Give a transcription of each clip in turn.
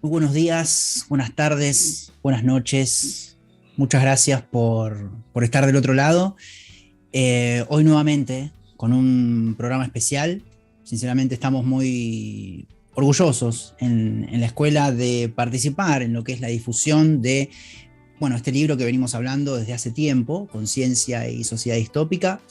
Muy buenos días, buenas tardes, buenas noches. Muchas gracias por estar del otro lado. Hoy nuevamente con un programa especial. Sinceramente estamos muy orgullosos en la escuela de participar en lo que es la difusión de, bueno, este libro que venimos hablando desde hace tiempo, Conciencia y Sociedad Distópica.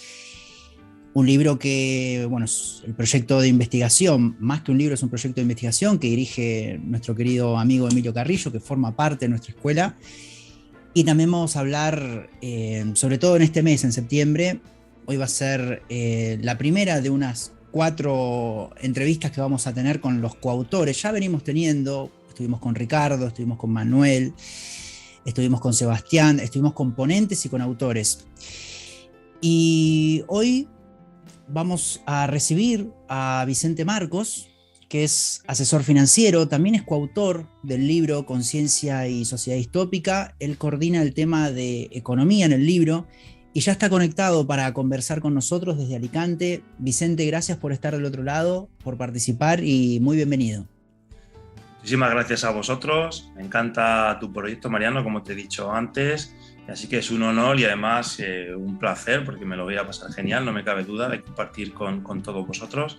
Un libro que, bueno, es el proyecto de investigación, más que un libro, es un proyecto de investigación que dirige nuestro querido amigo Emilio Carrillo, que forma parte de nuestra escuela. Y también vamos a hablar, sobre todo en este mes, en septiembre. Hoy va a ser la primera de unas 4 entrevistas que vamos a tener con los coautores. Ya venimos teniendo, estuvimos con Ricardo, estuvimos con Manuel, estuvimos con Sebastián, estuvimos con ponentes y con autores. Y hoy vamos a recibir a Vicente Marcos, que es asesor financiero, también es coautor del libro Conciencia y Sociedad Distópica. Él coordina el tema de economía en el libro y ya está conectado para conversar con nosotros desde Alicante. Vicente, gracias por estar del otro lado, por participar y muy bienvenido. Muchísimas gracias a vosotros. Me encanta tu proyecto, Mariano, como te he dicho antes. Así que es un honor y además un placer, porque me lo voy a pasar genial, no me cabe duda, de compartir con todos vosotros.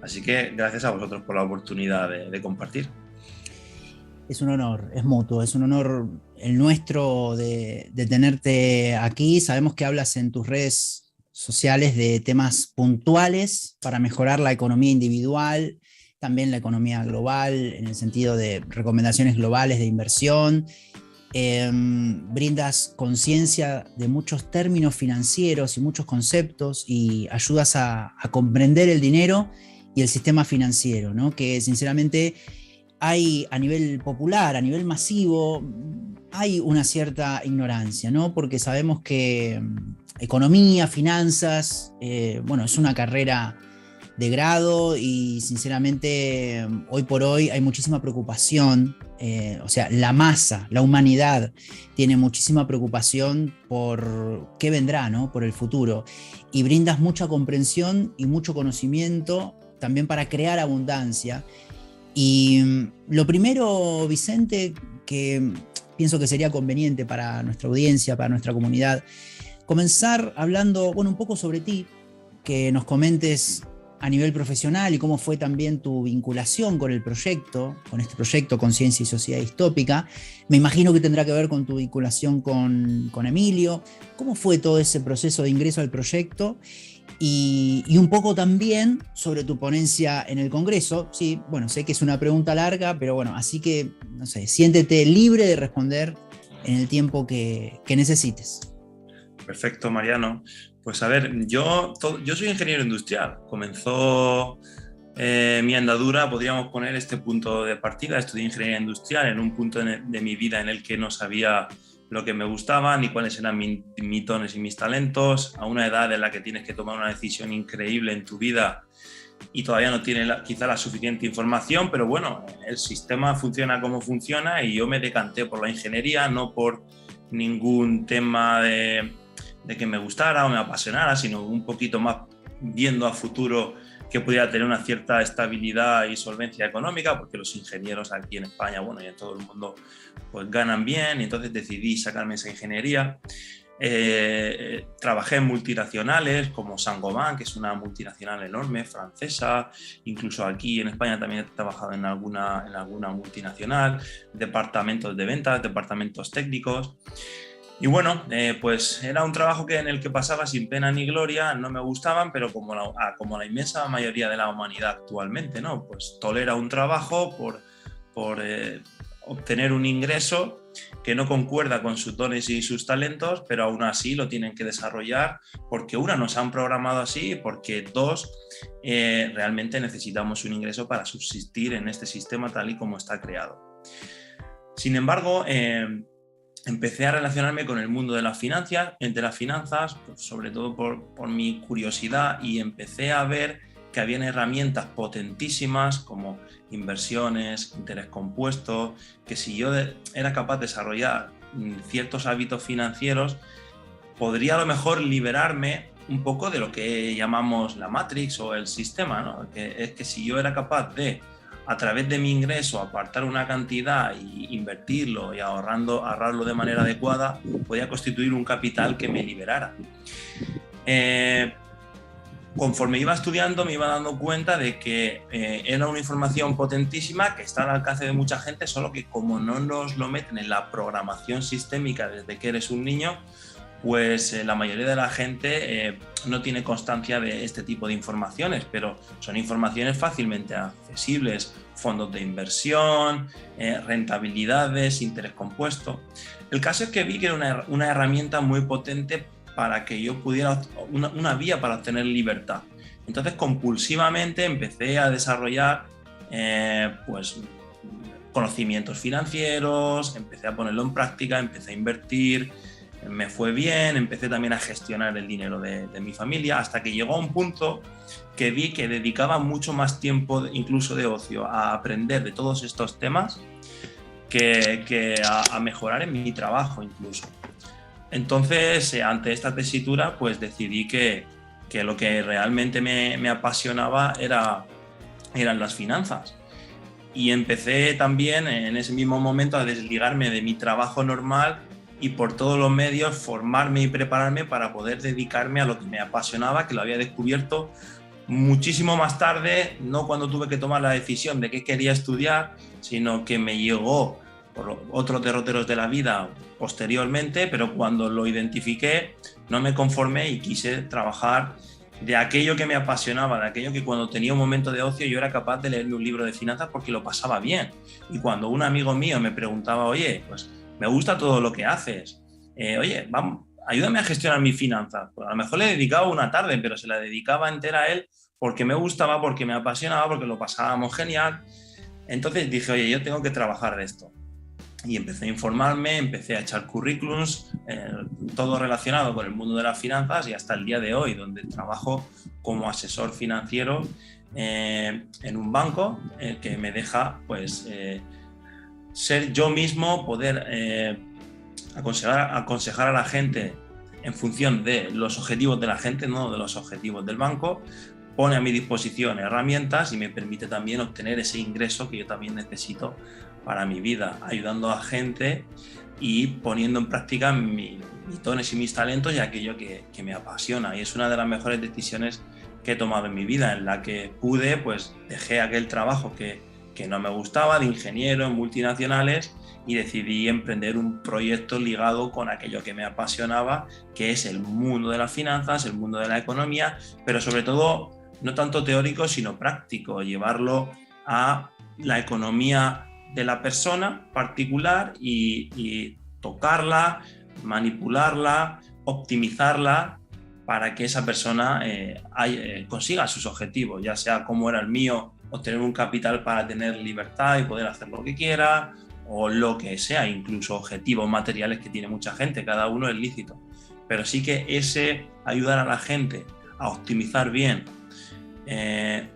Así que gracias a vosotros por la oportunidad de compartir. Es un honor, es mutuo, es un honor el nuestro de tenerte aquí. Sabemos que hablas en tus redes sociales de temas puntuales para mejorar la economía individual, también la economía global, en el sentido de recomendaciones globales de inversión. Brindas conciencia de muchos términos financieros y muchos conceptos y ayudas a comprender el dinero y el sistema financiero, ¿no? Que sinceramente hay a nivel popular, a nivel masivo, hay una cierta ignorancia, ¿no? Porque sabemos que economía, finanzas, bueno, es una carrera de grado y sinceramente hoy por hoy hay muchísima preocupación, o sea, la masa, la humanidad tiene muchísima preocupación por qué vendrá, ¿no? Por el futuro, y brindas mucha comprensión y mucho conocimiento también para crear abundancia. Y lo primero, Vicente, que pienso que sería conveniente para nuestra audiencia, para nuestra comunidad, comenzar hablando, bueno, un poco sobre ti, que nos comentes a nivel profesional y cómo fue también tu vinculación con el proyecto, con este proyecto Conciencia y Sociedad Distópica. Me imagino que tendrá que ver con tu vinculación con Emilio. ¿Cómo fue todo ese proceso de ingreso al proyecto? Y un poco también sobre tu ponencia en el Congreso. Sí, bueno, sé que es una pregunta larga, pero bueno, así que, no sé, siéntete libre de responder en el tiempo que necesites. Perfecto, Mariano. Pues a ver, yo soy ingeniero industrial. Comenzó mi andadura, podríamos poner este punto de partida. Estudié ingeniería industrial en un punto de mi vida en el que no sabía lo que me gustaba ni cuáles eran mis dones y mis talentos, a una edad en la que tienes que tomar una decisión increíble en tu vida y todavía no tienes quizá la suficiente información, pero bueno, el sistema funciona como funciona y yo me decanté por la ingeniería, no por ningún tema de que me gustara o me apasionara, sino un poquito más viendo a futuro que pudiera tener una cierta estabilidad y solvencia económica, porque los ingenieros aquí en España, bueno, y en todo el mundo, pues ganan bien, y entonces decidí sacarme esa ingeniería. Trabajé en multinacionales como Saint-Gobain, que es una multinacional enorme, francesa. Incluso aquí en España también he trabajado en alguna multinacional, departamentos de ventas, departamentos técnicos. Y bueno, pues era un trabajo en el que pasaba sin pena ni gloria, no me gustaban, pero como la inmensa mayoría de la humanidad actualmente, ¿no? Pues tolera un trabajo por obtener un ingreso que no concuerda con sus dones y sus talentos, pero aún así lo tienen que desarrollar porque una, nos han programado así, porque dos, realmente necesitamos un ingreso para subsistir en este sistema tal y como está creado. Sin embargo, empecé a relacionarme con el mundo de las finanzas, pues sobre todo por mi curiosidad, y empecé a ver que habían herramientas potentísimas como inversiones, interés compuesto, que si yo era capaz de desarrollar ciertos hábitos financieros, podría a lo mejor liberarme un poco de lo que llamamos la Matrix o el sistema, ¿no? Que es que si yo era capaz de a través de mi ingreso, apartar una cantidad y invertirlo y ahorrarlo de manera adecuada, podía constituir un capital que me liberara. Conforme iba estudiando me iba dando cuenta de que era una información potentísima que está al alcance de mucha gente, solo que como no nos lo meten en la programación sistémica desde que eres un niño, pues la mayoría de la gente no tiene constancia de este tipo de informaciones, pero son informaciones fácilmente accesibles: fondos de inversión, rentabilidades, interés compuesto. El caso es que vi que era una herramienta muy potente para que yo pudiera, una vía para obtener libertad. Entonces compulsivamente empecé a desarrollar pues conocimientos financieros, empecé a ponerlo en práctica, empecé a invertir, me fue bien, empecé también a gestionar el dinero de mi familia, hasta que llegó a un punto que vi que dedicaba mucho más tiempo, incluso de ocio, a aprender de todos estos temas que a mejorar en mi trabajo incluso. Entonces, ante esta tesitura, pues decidí que lo que realmente me apasionaba eran las finanzas. Y empecé también en ese mismo momento a desligarme de mi trabajo normal y por todos los medios formarme y prepararme para poder dedicarme a lo que me apasionaba, que lo había descubierto muchísimo más tarde, no cuando tuve que tomar la decisión de qué quería estudiar, sino que me llegó por otros derroteros de la vida posteriormente, pero cuando lo identifiqué no me conformé y quise trabajar de aquello que me apasionaba, de aquello que cuando tenía un momento de ocio yo era capaz de leerme un libro de finanzas porque lo pasaba bien. Y cuando un amigo mío me preguntaba, oye, pues me gusta todo lo que haces, oye, vamos, ayúdame a gestionar mis finanzas. Pues a lo mejor le dedicaba una tarde, pero se la dedicaba entera a él porque me gustaba, porque me apasionaba, porque lo pasábamos genial. Entonces dije, oye, yo tengo que trabajar de esto. Y empecé a informarme, empecé a echar currículums, todo relacionado con el mundo de las finanzas, y hasta el día de hoy, donde trabajo como asesor financiero en un banco que me deja pues, ser yo mismo, poder aconsejar a la gente en función de los objetivos de la gente, no de los objetivos del banco. Pone a mi disposición herramientas y me permite también obtener ese ingreso que yo también necesito para mi vida, ayudando a gente y poniendo en práctica mis dones y mis talentos y aquello que me apasiona. Y es una de las mejores decisiones que he tomado en mi vida, en la que pude, pues dejé aquel trabajo que no me gustaba, de ingeniero en multinacionales, y decidí emprender un proyecto ligado con aquello que me apasionaba, que es el mundo de las finanzas, el mundo de la economía, pero sobre todo no tanto teórico sino práctico, llevarlo a la economía de la persona particular y tocarla, manipularla, optimizarla para que esa persona consiga sus objetivos, ya sea como era el mío, obtener un capital para tener libertad y poder hacer lo que quiera, o lo que sea, incluso objetivos materiales que tiene mucha gente, cada uno es lícito. Pero sí que ese ayudar a la gente a optimizar bien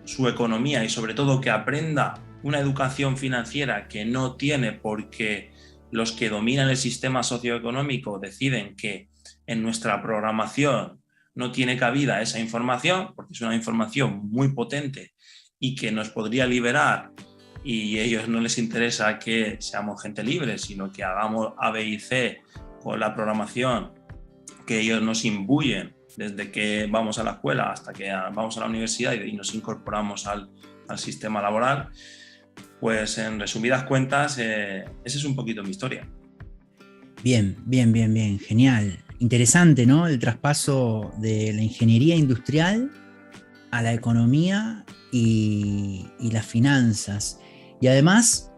su economía y sobre todo que aprenda una educación financiera que no tiene, porque los que dominan el sistema socioeconómico deciden que en nuestra programación no tiene cabida esa información, porque es una información muy potente y que nos podría liberar, y a ellos no les interesa que seamos gente libre, sino que hagamos A, B y C con la programación que ellos nos imbuyen desde que vamos a la escuela hasta que vamos a la universidad y nos incorporamos al sistema laboral. Pues en resumidas cuentas, esa es un poquito mi historia. Bien, genial. Interesante, ¿no? El traspaso de la ingeniería industrial a la economía y las finanzas. Y además,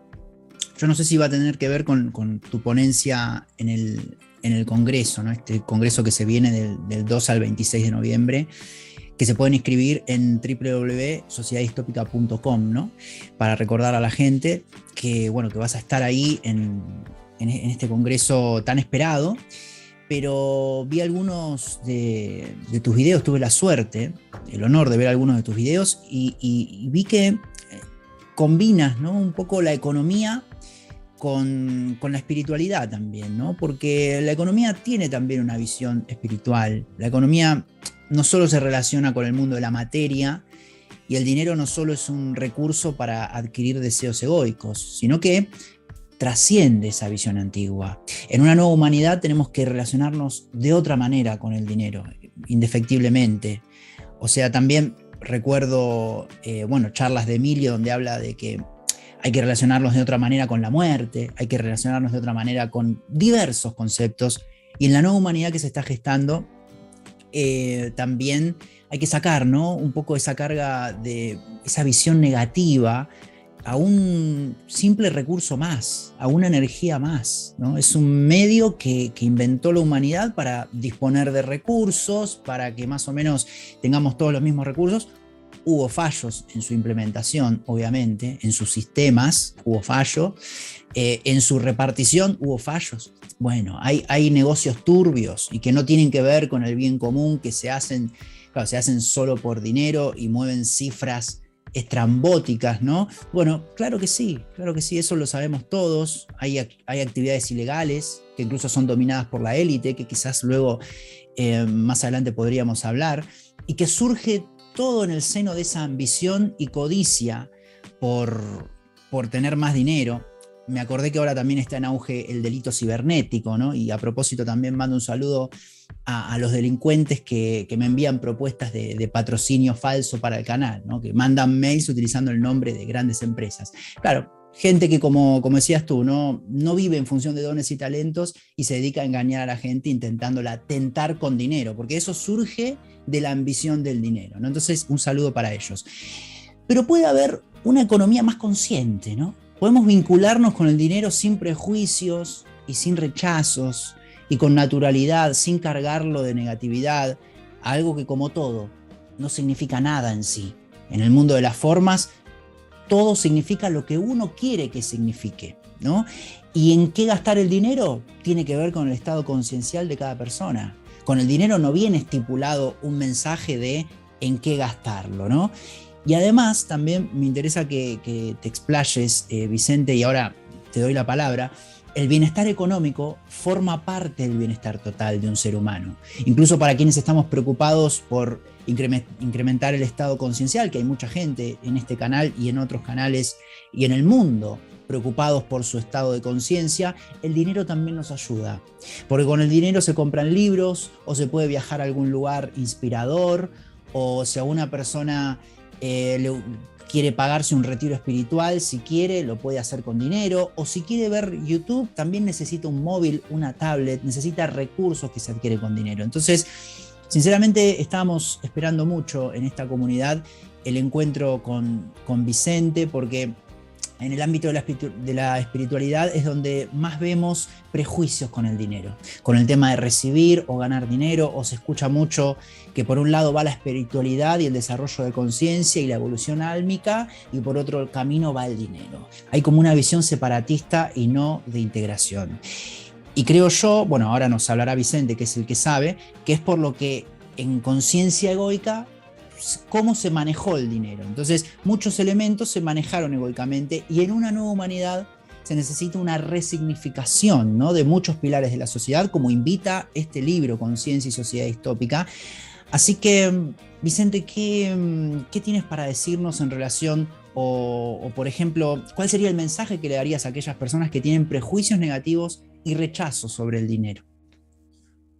yo no sé si va a tener que ver con tu ponencia en el Congreso, ¿no? Este Congreso que se viene del 2 al 26 de noviembre, que se pueden inscribir en www.sociedadistópica.com, ¿no? Para recordar a la gente que, bueno, que vas a estar ahí en este congreso tan esperado. Pero vi algunos de tus videos, tuve la suerte, el honor de ver algunos de tus videos y vi que combinas, ¿no? Un poco la economía con la espiritualidad también, ¿no? Porque la economía tiene también una visión espiritual. La economía no solo se relaciona con el mundo de la materia Y el dinero no solo es un recurso para adquirir deseos egoicos, sino que trasciende esa visión antigua. En una nueva humanidad tenemos que relacionarnos de otra manera con el dinero, indefectiblemente. O sea, también recuerdo charlas de Emilio donde habla de que hay que relacionarnos de otra manera con la muerte, hay que relacionarnos de otra manera con diversos conceptos, y en la nueva humanidad que se está gestando también hay que sacar, ¿no?, un poco esa carga de esa visión negativa a un simple recurso más, a una energía más, ¿no? Es un medio que inventó la humanidad para disponer de recursos, para que más o menos tengamos todos los mismos recursos. Hubo fallos en su implementación, obviamente, en sus sistemas hubo fallo, en su repartición hubo fallos. Bueno, hay negocios turbios y que no tienen que ver con el bien común, que se hacen solo por dinero y mueven cifras estrambóticas, ¿no? Bueno, claro que sí, eso lo sabemos todos. Hay actividades ilegales que incluso son dominadas por la élite, que quizás luego más adelante podríamos hablar, y que surge todo en el seno de esa ambición y codicia por tener más dinero. Me acordé que ahora también está en auge el delito cibernético, ¿no? Y a propósito también mando un saludo a los delincuentes que me envían propuestas de patrocinio falso para el canal, ¿no? Que mandan mails utilizando el nombre de grandes empresas. Claro, gente que como decías tú, no vive en función de dones y talentos y se dedica a engañar a la gente intentándola tentar con dinero, porque eso surge de la ambición del dinero, ¿no? Entonces, un saludo para ellos. Pero puede haber una economía más consciente, ¿no? Podemos vincularnos con el dinero sin prejuicios y sin rechazos, y con naturalidad, sin cargarlo de negatividad, algo que, como todo, no significa nada en sí. En el mundo de las formas, todo significa lo que uno quiere que signifique, ¿no? ¿Y en qué gastar el dinero? Tiene que ver con el estado conciencial de cada persona. Con el dinero no viene estipulado un mensaje de en qué gastarlo, ¿no? Y además también me interesa que te explayes, Vicente, y ahora te doy la palabra. El bienestar económico forma parte del bienestar total de un ser humano. Incluso para quienes estamos preocupados por incrementar el estado conciencial, que hay mucha gente en este canal y en otros canales y en el mundo preocupados por su estado de conciencia, el dinero también nos ayuda. Porque con el dinero se compran libros, o se puede viajar a algún lugar inspirador, o si a una persona quiere pagarse un retiro espiritual, si quiere, lo puede hacer con dinero, o si quiere ver YouTube, también necesita un móvil, una tablet, necesita recursos que se adquieren con dinero. Entonces, sinceramente, estábamos esperando mucho en esta comunidad el encuentro con Vicente, porque en el ámbito de la espiritualidad es donde más vemos prejuicios con el dinero, con el tema de recibir o ganar dinero, o se escucha mucho que por un lado va la espiritualidad y el desarrollo de conciencia y la evolución álmica, y por otro camino va el dinero. Hay como una visión separatista y no de integración. Y creo yo, bueno, ahora nos hablará Vicente, que es el que sabe, que es por lo que en conciencia egoica cómo se manejó el dinero. Entonces, muchos elementos se manejaron egoicamente, y en una nueva humanidad se necesita una resignificación, ¿no?, de muchos pilares de la sociedad, como invita este libro, Conciencia y Sociedad Distópica. Así que, Vicente, ¿qué tienes para decirnos en relación, o por ejemplo, cuál sería el mensaje que le darías a aquellas personas que tienen prejuicios negativos y rechazo sobre el dinero?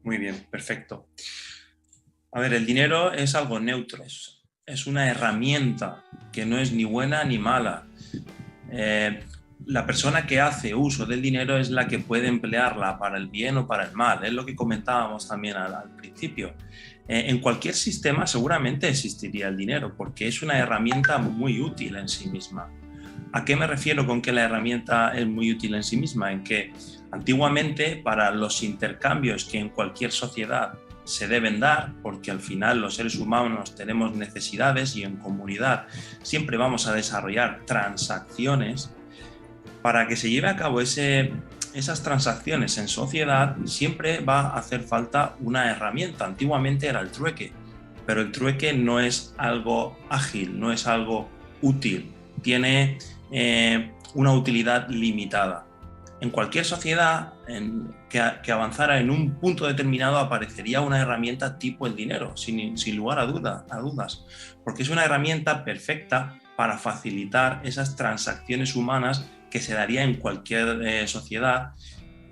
Muy bien, perfecto. A ver, el dinero es algo neutro, es una herramienta que no es ni buena ni mala. La persona que hace uso del dinero es la que puede emplearla para el bien o para el mal. Es lo que comentábamos también al principio. En cualquier sistema seguramente existiría el dinero, porque es una herramienta muy útil en sí misma. ¿A qué me refiero con que la herramienta es muy útil en sí misma? En que antiguamente, para los intercambios que en cualquier sociedad se deben dar, porque al final los seres humanos tenemos necesidades y en comunidad siempre vamos a desarrollar transacciones, para que se lleve a cabo esas transacciones en sociedad siempre va a hacer falta una herramienta. Antiguamente era el trueque, pero el trueque no es algo ágil, no es algo útil, tiene una utilidad limitada. en cualquier sociedad que avanzara en un punto determinado aparecería una herramienta tipo el dinero, sin lugar a dudas, porque es una herramienta perfecta para facilitar esas transacciones humanas que se daría en cualquier sociedad,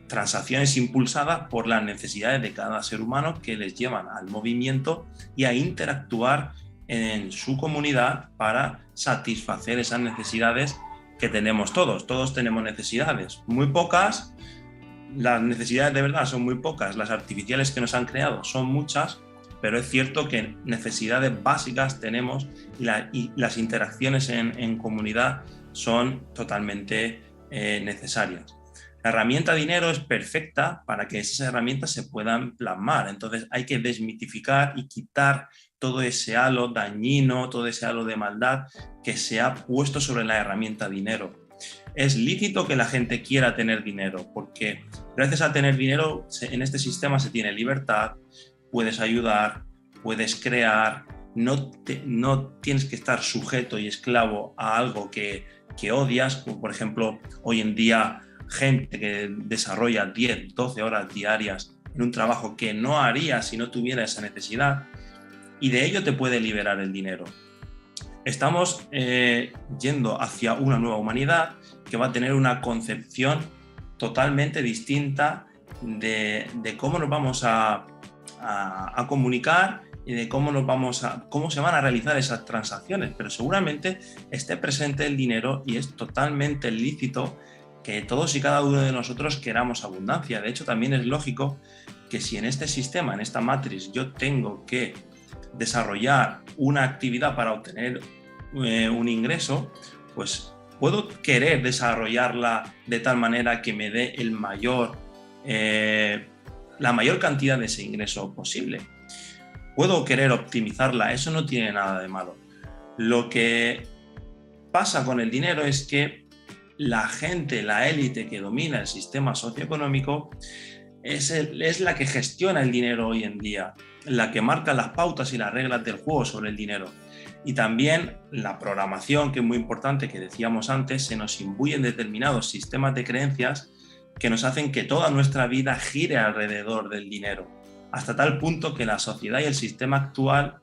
transacciones impulsadas por las necesidades de cada ser humano que les llevan al movimiento y a interactuar en su comunidad para satisfacer esas necesidades que tenemos todos. Todos tenemos necesidades, muy pocas, las necesidades de verdad son muy pocas, las artificiales que nos han creado son muchas, pero es cierto que necesidades básicas tenemos y las interacciones en comunidad son totalmente necesarias. La herramienta dinero es perfecta para que esas herramientas se puedan plasmar, entonces hay que desmitificar y quitar todo ese halo dañino, todo ese halo de maldad que se ha puesto sobre la herramienta dinero. Es lícito que la gente quiera tener dinero, porque gracias a tener dinero en este sistema se tiene libertad, puedes ayudar, puedes crear, no tienes que estar sujeto y esclavo a algo que odias, como por ejemplo hoy en día gente que desarrolla 10, 12 horas diarias en un trabajo que no haría si no tuviera esa necesidad, y de ello te puede liberar el dinero. Estamos yendo hacia una nueva humanidad que va a tener una concepción totalmente distinta de cómo nos vamos a comunicar y de cómo se van a realizar esas transacciones, pero seguramente esté presente el dinero y es totalmente lícito que todos y cada uno de nosotros queramos abundancia. De hecho, también es lógico que si en este sistema, en esta matriz, yo tengo que desarrollar una actividad para obtener un ingreso, pues puedo querer desarrollarla de tal manera que me dé la mayor cantidad de ese ingreso posible. Puedo querer optimizarla, eso no tiene nada de malo. Lo que pasa con el dinero es que la gente, la élite que domina el sistema socioeconómico es la que gestiona el dinero hoy en día, la que marca las pautas y las reglas del juego sobre el dinero. Y también la programación, que es muy importante, que decíamos antes, se nos imbuyen determinados sistemas de creencias que nos hacen que toda nuestra vida gire alrededor del dinero, hasta tal punto que la sociedad y el sistema actual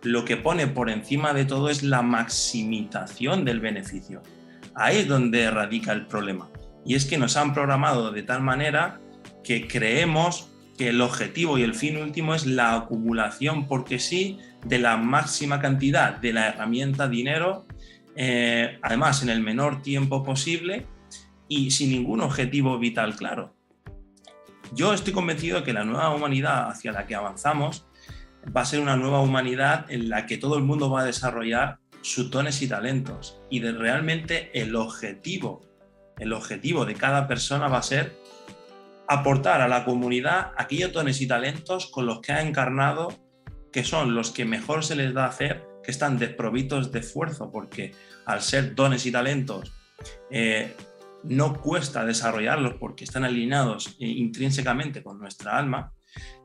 lo que pone por encima de todo es la maximización del beneficio. Ahí es donde radica el problema. Y es que nos han programado de tal manera que creemos que el objetivo y el fin último es la acumulación, porque sí, de la máxima cantidad de la herramienta dinero, además en el menor tiempo posible y sin ningún objetivo vital claro. Yo estoy convencido de que la nueva humanidad hacia la que avanzamos va a ser una nueva humanidad en la que todo el mundo va a desarrollar sus dones y talentos, y realmente el objetivo de cada persona va a ser aportar a la comunidad aquellos dones y talentos con los que ha encarnado, que son los que mejor se les da hacer, que están desprovistos de esfuerzo, porque al ser dones y talentos no cuesta desarrollarlos porque están alineados intrínsecamente con nuestra alma,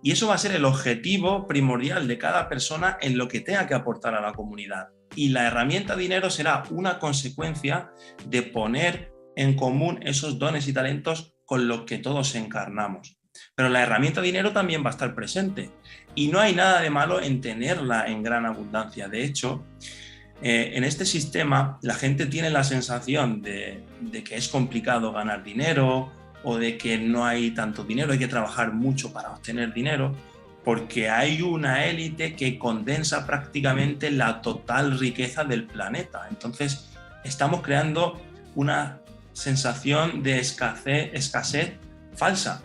y eso va a ser el objetivo primordial de cada persona en lo que tenga que aportar a la comunidad. Y la herramienta dinero será una consecuencia de poner en común esos dones y talentos con los que todos encarnamos. Pero la herramienta dinero también va a estar presente y no hay nada de malo en tenerla en gran abundancia. De hecho, en este sistema la gente tiene la sensación de que es complicado ganar dinero o de que no hay tanto dinero, hay que trabajar mucho para obtener dinero, porque hay una élite que condensa prácticamente la total riqueza del planeta. Entonces, estamos creando una sensación de escasez falsa.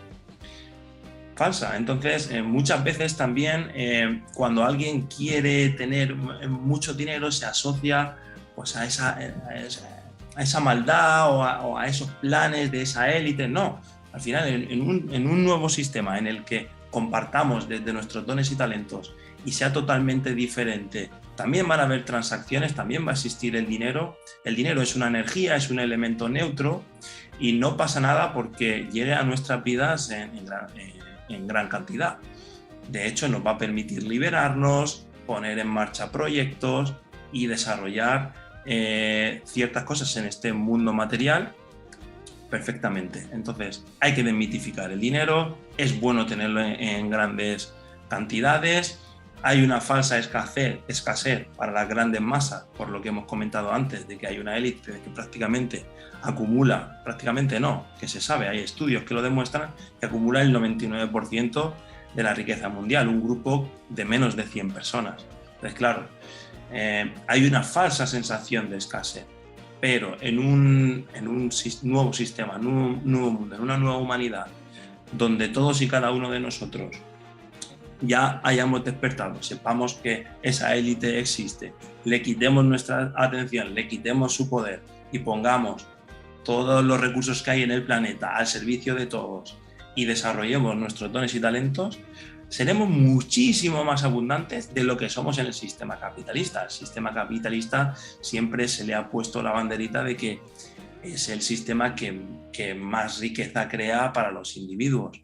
Entonces, muchas veces también cuando alguien quiere tener mucho dinero se asocia pues, a esa maldad o a esos planes de esa élite. No, al final en un nuevo sistema en el que compartamos desde nuestros dones y talentos y sea totalmente diferente, también van a haber transacciones, también va a existir el dinero. El dinero es una energía, es un elemento neutro y no pasa nada porque llegue a nuestras vidas en gran cantidad. De hecho, nos va a permitir liberarnos, poner en marcha proyectos y desarrollar ciertas cosas en este mundo material perfectamente. Entonces, hay que desmitificar el dinero, es bueno tenerlo en grandes cantidades, hay una falsa escasez para las grandes masas, por lo que hemos comentado antes, de que hay una élite que prácticamente acumula, prácticamente no, que se sabe, hay estudios que lo demuestran, que acumula el 99% de la riqueza mundial, un grupo de menos de 100 personas. Entonces, claro, hay una falsa sensación de escasez, pero en un nuevo sistema, en un nuevo mundo, en una nueva humanidad, donde todos y cada uno de nosotros ya hayamos despertado, sepamos que esa élite existe, le quitemos nuestra atención, le quitemos su poder y pongamos todos los recursos que hay en el planeta al servicio de todos y desarrollemos nuestros dones y talentos, seremos muchísimo más abundantes de lo que somos en el sistema capitalista. El sistema capitalista siempre se le ha puesto la banderita de que es el sistema que más riqueza crea para los individuos.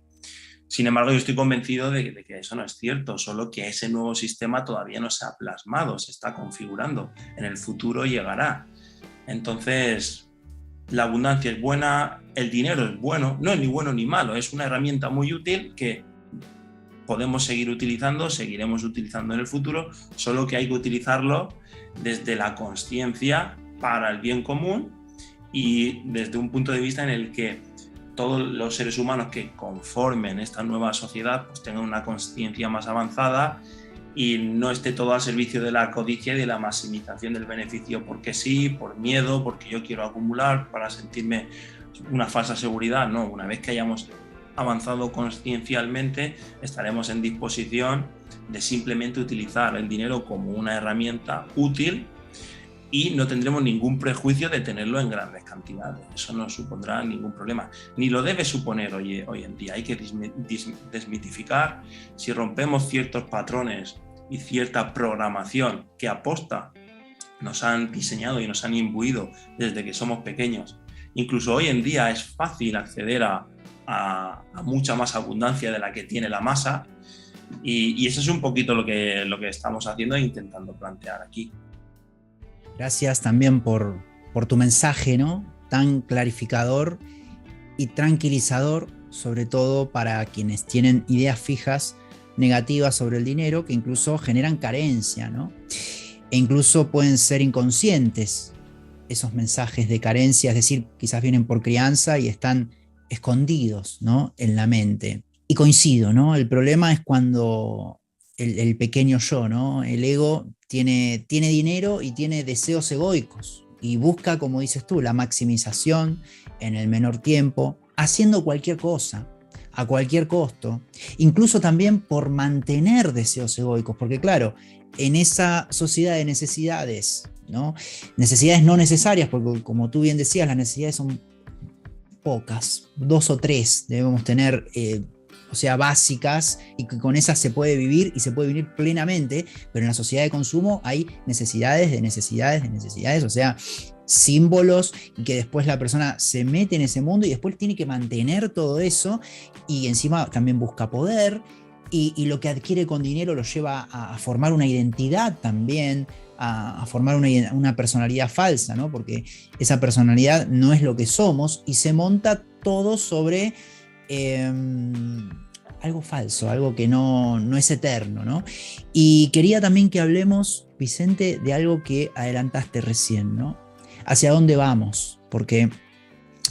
Sin embargo, yo estoy convencido de que eso no es cierto, solo que ese nuevo sistema todavía no se ha plasmado, se está configurando. En el futuro llegará. Entonces, la abundancia es buena, el dinero es bueno, no es ni bueno ni malo, es una herramienta muy útil que podemos seguir utilizando, seguiremos utilizando en el futuro, solo que hay que utilizarlo desde la consciencia para el bien común y desde un punto de vista en el que todos los seres humanos que conformen esta nueva sociedad pues tengan una consciencia más avanzada y no esté todo al servicio de la codicia y de la maximización del beneficio porque sí, por miedo, porque yo quiero acumular para sentirme una falsa seguridad. No, una vez que hayamos avanzado consciencialmente, estaremos en disposición de simplemente utilizar el dinero como una herramienta útil y no tendremos ningún prejuicio de tenerlo en grandes cantidades. Eso no supondrá ningún problema, ni lo debe suponer hoy en día. Hay que desmitificar. Si rompemos ciertos patrones y cierta programación que aposta nos han diseñado y nos han imbuido desde que somos pequeños, incluso hoy en día es fácil acceder a mucha más abundancia de la que tiene la masa y eso es un poquito lo que estamos haciendo e intentando plantear aquí. Gracias también por tu mensaje, ¿no? Tan clarificador y tranquilizador, sobre todo para quienes tienen ideas fijas negativas sobre el dinero que incluso generan carencia, ¿no? E incluso pueden ser inconscientes esos mensajes de carencia, es decir, quizás vienen por crianza y están escondidos, ¿no?, en la mente. Y coincido, ¿no? El problema es cuando el pequeño yo, ¿no? El ego tiene dinero y tiene deseos egoicos y busca, como dices tú, la maximización en el menor tiempo, haciendo cualquier cosa, a cualquier costo, incluso también por mantener deseos egoicos, porque claro, en esa sociedad de necesidades, ¿no? Necesidades no necesarias, porque como tú bien decías, las necesidades son pocas, 2 o 3 debemos tener, o sea, básicas, y que con esas se puede vivir y se puede vivir plenamente, pero en la sociedad de consumo hay necesidades de necesidades de necesidades, o sea, símbolos, y que después la persona se mete en ese mundo y después tiene que mantener todo eso, y encima también busca poder, y lo que adquiere con dinero lo lleva a formar una identidad también, a formar una personalidad falsa, ¿no? Porque esa personalidad no es lo que somos y se monta todo sobre algo falso, algo que no es eterno, ¿no? Y quería también que hablemos, Vicente, de algo que adelantaste recién, ¿no? ¿Hacia dónde vamos? Porque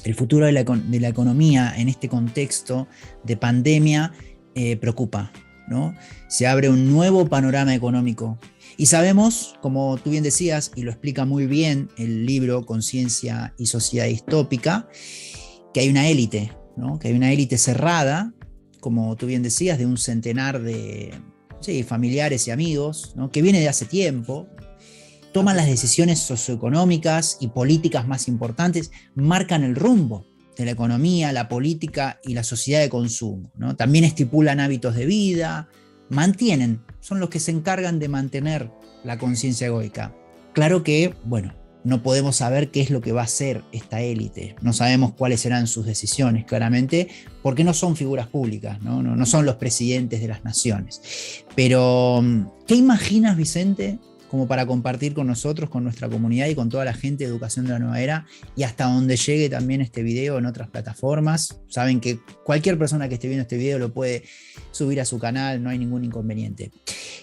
el futuro de la economía en este contexto de pandemia preocupa, ¿no? Se abre un nuevo panorama económico. Y sabemos, como tú bien decías, y lo explica muy bien el libro Conciencia y Sociedad Distópica, que hay una élite, ¿no? Que hay una élite cerrada, como tú bien decías, de un centenar de familiares y amigos, ¿no? Que viene de hace tiempo, toman las decisiones socioeconómicas y políticas más importantes, marcan el rumbo de la economía, la política y la sociedad de consumo, ¿no? También estipulan hábitos de vida, son los que se encargan de mantener la conciencia egoica. Claro que, bueno, no podemos saber qué es lo que va a hacer esta élite, no sabemos cuáles serán sus decisiones, claramente, porque no son figuras públicas, no son los presidentes de las naciones. Pero, ¿qué imaginas, Vicente, como para compartir con nosotros, con nuestra comunidad y con toda la gente de Educación de la Nueva Era, y hasta donde llegue también este video en otras plataformas. Saben que cualquier persona que esté viendo este video lo puede subir a su canal, no hay ningún inconveniente.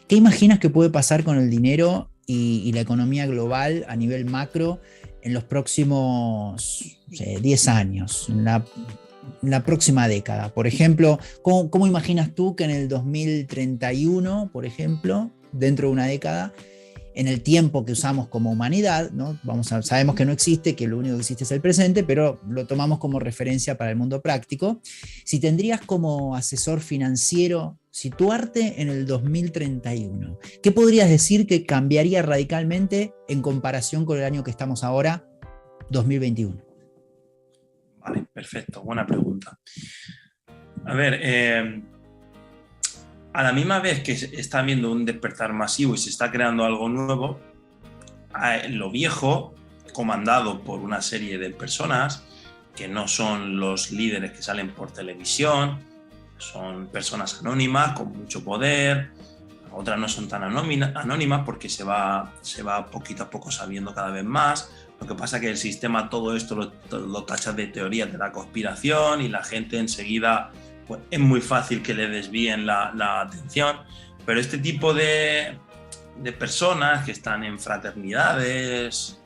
¿Qué imaginas que puede pasar con el dinero y la economía global a nivel macro en los próximos 10 años, en la próxima década? Por ejemplo, ¿cómo imaginas tú que en el 2031, por ejemplo, dentro de una década, en el tiempo que usamos como humanidad, ¿no? Sabemos que no existe, que lo único que existe es el presente, pero lo tomamos como referencia para el mundo práctico. Si tendrías como asesor financiero situarte en el 2031, ¿qué podrías decir que cambiaría radicalmente en comparación con el año que estamos ahora, 2021? Vale, perfecto, buena pregunta. A ver, a la misma vez que está habiendo un despertar masivo y se está creando algo nuevo, lo viejo, comandado por una serie de personas que no son los líderes que salen por televisión, son personas anónimas con mucho poder, otras no son tan anónimas porque se va poquito a poco sabiendo cada vez más. Lo que pasa es que el sistema todo esto lo tacha de teorías de la conspiración y la gente enseguida, pues, es muy fácil que le desvíen la atención, pero este tipo de personas que están en fraternidades,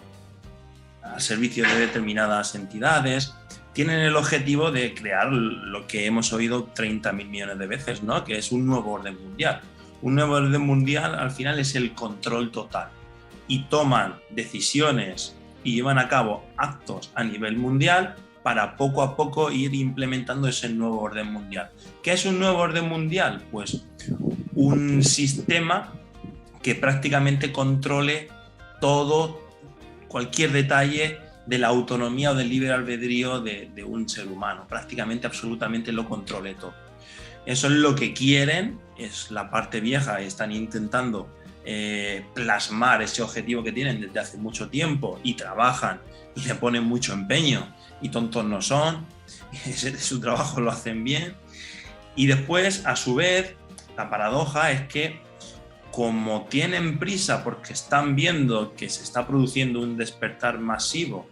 al servicio de determinadas entidades, tienen el objetivo de crear lo que hemos oído 30.000 millones de veces, ¿no? Que es un nuevo orden mundial. Un nuevo orden mundial al final es el control total y toman decisiones y llevan a cabo actos a nivel mundial para poco a poco ir implementando ese nuevo orden mundial. ¿Qué es un nuevo orden mundial? Pues un sistema que prácticamente controle todo, cualquier detalle de la autonomía o del libre albedrío de un ser humano. Prácticamente, absolutamente lo controle todo. Eso es lo que quieren, es la parte vieja, están intentando plasmar ese objetivo que tienen desde hace mucho tiempo y trabajan y le ponen mucho empeño y tontos no son, su trabajo lo hacen bien. Y después, a su vez, la paradoja es que como tienen prisa porque están viendo que se está produciendo un despertar masivo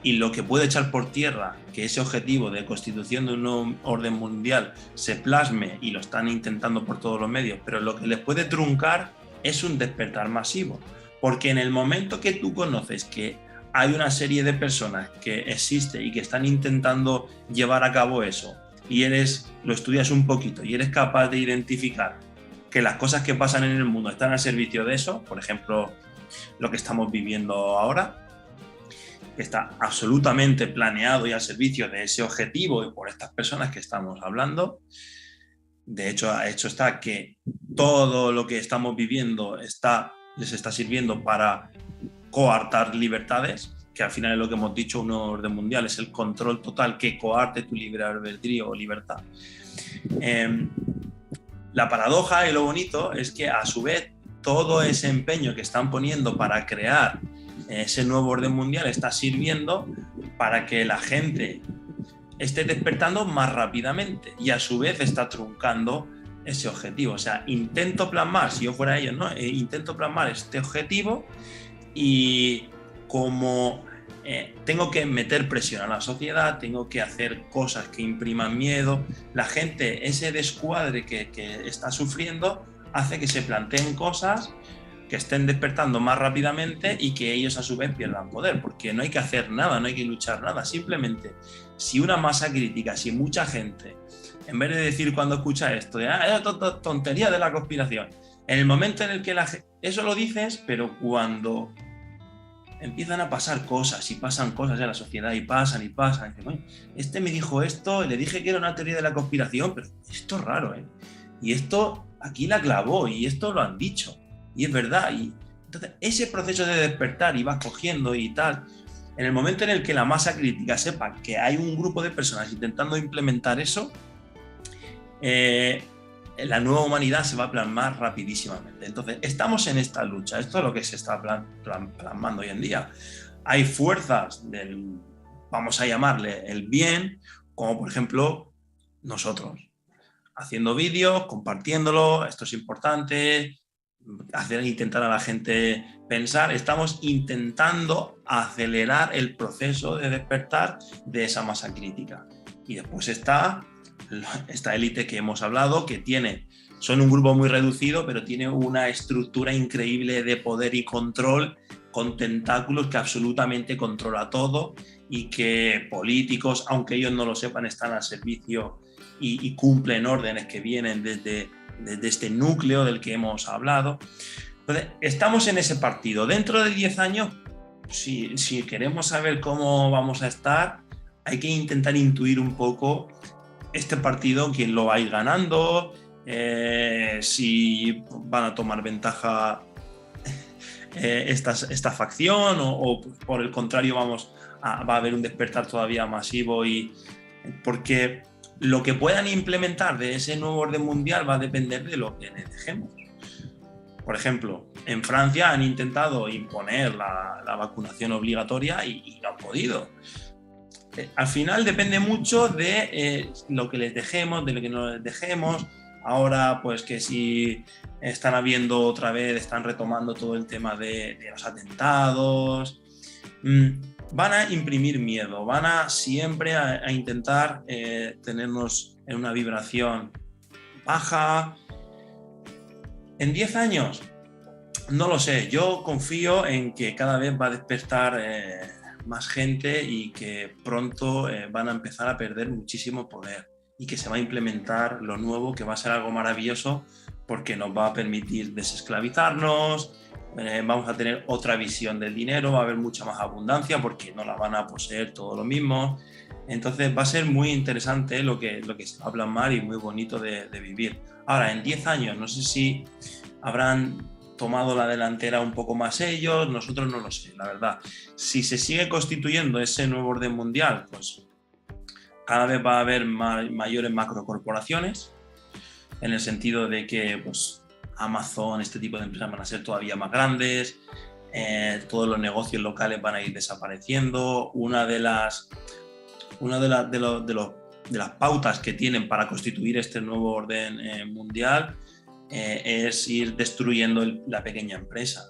y lo que puede echar por tierra que ese objetivo de constitución de un nuevo orden mundial se plasme, y lo están intentando por todos los medios, pero lo que les puede truncar es un despertar masivo, porque en el momento que tú conoces que hay una serie de personas que existe y que están intentando llevar a cabo eso, y lo estudias un poquito y eres capaz de identificar que las cosas que pasan en el mundo están al servicio de eso, por ejemplo, lo que estamos viviendo ahora, que está absolutamente planeado y al servicio de ese objetivo y por estas personas que estamos hablando. De hecho está que todo lo que estamos viviendo les está sirviendo para coartar libertades, que al final es lo que hemos dicho, un nuevo orden mundial es el control total que coarte tu libre albedrío o libertad. La paradoja y lo bonito es que a su vez todo ese empeño que están poniendo para crear ese nuevo orden mundial está sirviendo para que la gente esté despertando más rápidamente y a su vez está truncando ese objetivo. O sea, intento plasmar, si yo fuera ellos, ¿no? Intento plasmar este objetivo y como tengo que meter presión a la sociedad, tengo que hacer cosas que impriman miedo, la gente, ese descuadre que está sufriendo hace que se planteen cosas que estén despertando más rápidamente y que ellos a su vez pierdan poder, porque no hay que hacer nada, no hay que luchar nada, simplemente si una masa crítica, si mucha gente, en vez de decir cuando escucha esto, de tontería de la conspiración, en el momento en el que eso lo dices, pero cuando empiezan a pasar cosas y pasan cosas en la sociedad y pasan, este me dijo esto, le dije que era una teoría de la conspiración, pero esto es raro, y esto aquí la clavó y esto lo han dicho y es verdad. Y entonces ese proceso de despertar y vas cogiendo y tal, en el momento en el que la masa crítica sepa que hay un grupo de personas intentando implementar eso, la nueva humanidad se va a plasmar rapidísimamente. Entonces estamos en esta lucha, esto es lo que se está plasmando hoy en día. Hay fuerzas vamos a llamarle el bien, como por ejemplo nosotros, haciendo vídeos, compartiéndolo, esto es importante, intentar a la gente pensar, estamos intentando acelerar el proceso de despertar de esa masa crítica. Y después está esta élite que hemos hablado, que son un grupo muy reducido, pero tiene una estructura increíble de poder y control, con tentáculos que absolutamente controla todo, y que políticos, aunque ellos no lo sepan, están al servicio y cumplen órdenes que vienen desde este núcleo del que hemos hablado. Entonces, estamos en ese partido. Dentro de 10 años, si queremos saber cómo vamos a estar, hay que intentar intuir un poco este partido, quién lo va a ir ganando, si van a tomar ventaja esta facción o por el contrario va a haber un despertar todavía masivo, porque lo que puedan implementar de ese nuevo orden mundial va a depender de lo que les dejemos. Por ejemplo, en Francia han intentado imponer la vacunación obligatoria y no han podido. Al final depende mucho de lo que les dejemos, de lo que no les dejemos. Ahora, pues que si están habiendo otra vez, están retomando todo el tema de los atentados, van a imprimir miedo, van a siempre a intentar tenernos en una vibración baja. En 10 años, no lo sé, yo confío en que cada vez va a despertar más gente y que pronto van a empezar a perder muchísimo poder y que se va a implementar lo nuevo, que va a ser algo maravilloso porque nos va a permitir desesclavizarnos, vamos a tener otra visión del dinero, va a haber mucha más abundancia porque no la van a poseer todo lo mismo. Entonces va a ser muy interesante lo que se va a plasmar y muy bonito de vivir. Ahora, en 10 años, no sé si habrán tomado la delantera un poco más ellos, nosotros no lo sé, la verdad. Si se sigue constituyendo ese nuevo orden mundial, pues cada vez va a haber mayores macrocorporaciones, en el sentido de que pues, Amazon, este tipo de empresas van a ser todavía más grandes, todos los negocios locales van a ir desapareciendo. Una de las pautas que tienen para constituir este nuevo orden mundial es ir destruyendo la pequeña empresa.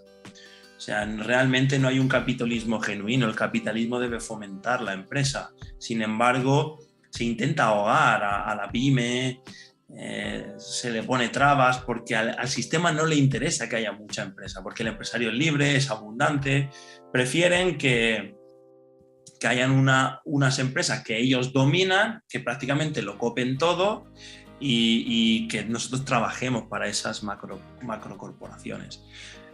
O sea, realmente no hay un capitalismo genuino, el capitalismo debe fomentar la empresa. Sin embargo, se intenta ahogar a la pyme, se le pone trabas porque al sistema no le interesa que haya mucha empresa, porque el empresario es libre, es abundante, prefieren que hayan unas empresas que ellos dominan, que prácticamente lo copen todo y que nosotros trabajemos para esas macrocorporaciones.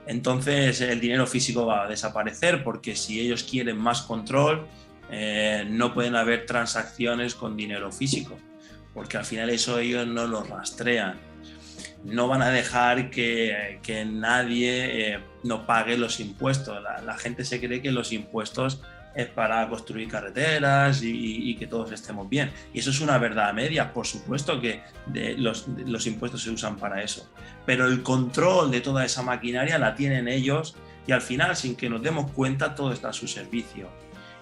Entonces el dinero físico va a desaparecer porque si ellos quieren más control, no pueden haber transacciones con dinero físico, porque al final eso ellos no lo rastrean. No van a dejar que nadie no pague los impuestos. La gente se cree que los impuestos es para construir carreteras y que todos estemos bien. Y eso es una verdad a medias. Por supuesto que los impuestos se usan para eso. Pero el control de toda esa maquinaria la tienen ellos y al final, sin que nos demos cuenta, todo está a su servicio.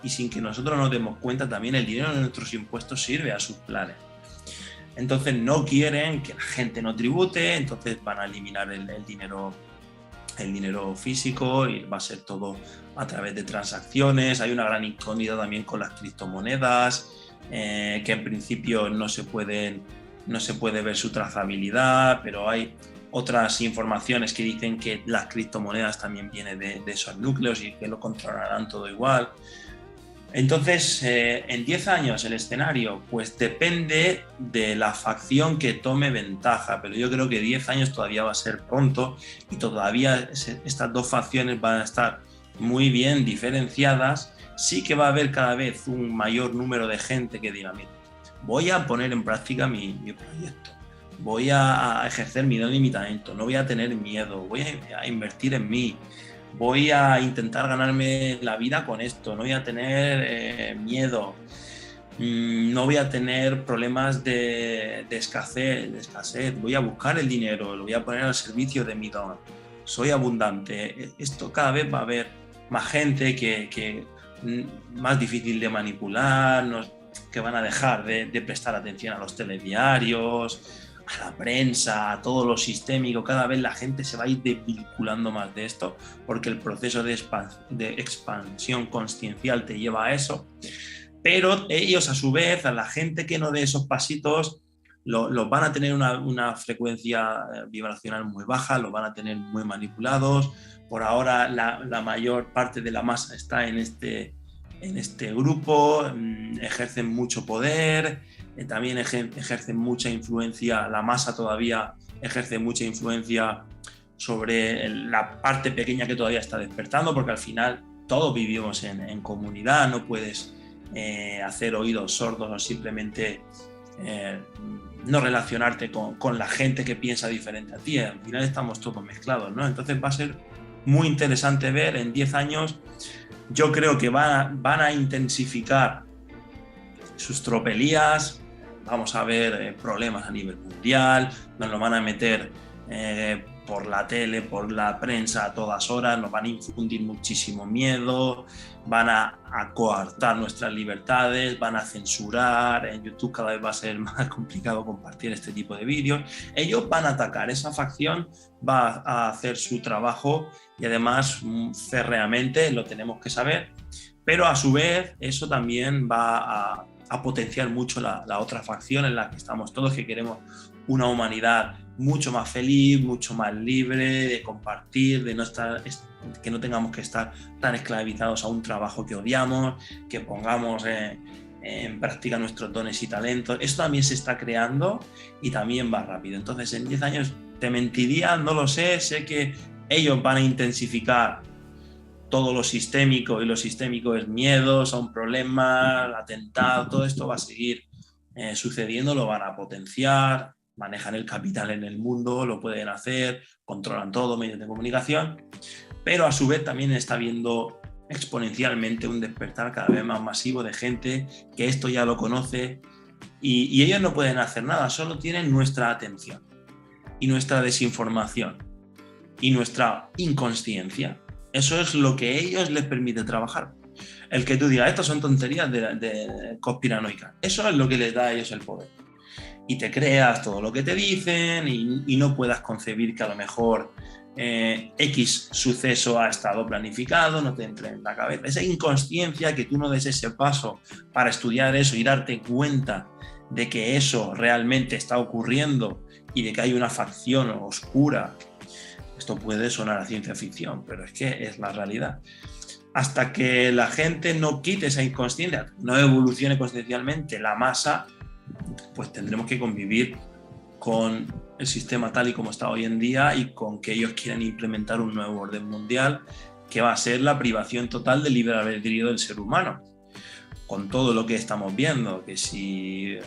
Y sin que nosotros nos demos cuenta, también el dinero de nuestros impuestos sirve a sus planes. Entonces no quieren que la gente no tribute, entonces van a eliminar el dinero físico y va a ser todo a través de transacciones. Hay una gran incógnita también con las criptomonedas, que en principio no se puede ver su trazabilidad, pero hay otras informaciones que dicen que las criptomonedas también vienen de esos núcleos y que lo controlarán todo igual. Entonces, en 10 años el escenario pues depende de la facción que tome ventaja, pero yo creo que 10 años todavía va a ser pronto y todavía estas dos facciones van a estar muy bien diferenciadas. Sí que va a haber cada vez un mayor número de gente que diga, mira, voy a poner en práctica mi proyecto, voy a ejercer mi don y mi talento, no voy a tener miedo, voy a invertir en mí. Voy a intentar ganarme la vida con esto, no voy a tener miedo, no voy a tener problemas de escasez, voy a buscar el dinero, lo voy a poner al servicio de mi don, soy abundante. Esto cada vez va a haber más gente que más difícil de manipular, que van a dejar de prestar atención a los telediarios, a la prensa, a todo lo sistémico, cada vez la gente se va a ir desvinculando más de esto, porque el proceso de expansión consciencial te lleva a eso. Pero ellos, a su vez, a la gente que no dé esos pasitos, los van a tener una frecuencia vibracional muy baja, los van a tener muy manipulados. Por ahora la mayor parte de la masa está en este grupo, ejercen mucho poder, también ejercen mucha influencia, la masa todavía ejerce mucha influencia sobre la parte pequeña que todavía está despertando, porque al final todos vivimos en comunidad, no puedes hacer oídos sordos o simplemente no relacionarte con la gente que piensa diferente a ti. Al final estamos todos mezclados, ¿no? Entonces va a ser muy interesante ver en 10 años. Yo creo que van a intensificar sus tropelías, vamos a ver problemas a nivel mundial, nos lo van a meter por la tele, por la prensa a todas horas, nos van a infundir muchísimo miedo, van a coartar nuestras libertades, van a censurar. En YouTube cada vez va a ser más complicado compartir este tipo de vídeos. Ellos van a atacar, esa facción va a hacer su trabajo y además férreamente, lo tenemos que saber, pero a su vez eso también va a potenciar mucho la otra facción en la que estamos todos, que queremos una humanidad mucho más feliz, mucho más libre, de compartir, de no estar, que no tengamos que estar tan esclavizados a un trabajo que odiamos, que pongamos en práctica nuestros dones y talentos. Esto también se está creando y también va rápido. Entonces, en 10 años te mentiría, no lo sé que ellos van a intensificar todo lo sistémico, y lo sistémico es miedo, son problemas, atentados, todo esto va a seguir sucediendo, lo van a potenciar, manejan el capital en el mundo, lo pueden hacer, controlan todo, medios de comunicación, pero a su vez también está habiendo exponencialmente un despertar cada vez más masivo de gente que esto ya lo conoce y ellos no pueden hacer nada, solo tienen nuestra atención y nuestra desinformación y nuestra inconsciencia. Eso es lo que a ellos les permite trabajar. El que tú digas, estas son tonterías de conspiranoicas, eso es lo que les da a ellos el poder. Y te creas todo lo que te dicen y no puedas concebir que a lo mejor X suceso ha estado planificado, no te entre en la cabeza. Esa inconsciencia, que tú no des ese paso para estudiar eso y darte cuenta de que eso realmente está ocurriendo y de que hay una facción oscura. Esto puede sonar a ciencia ficción, pero es que es la realidad. Hasta que la gente no quite esa inconsciencia, no evolucione consciencialmente la masa, pues tendremos que convivir con el sistema tal y como está hoy en día y con que ellos quieren implementar un nuevo orden mundial que va a ser la privación total del libre albedrío del ser humano. Con todo lo que estamos viendo, que si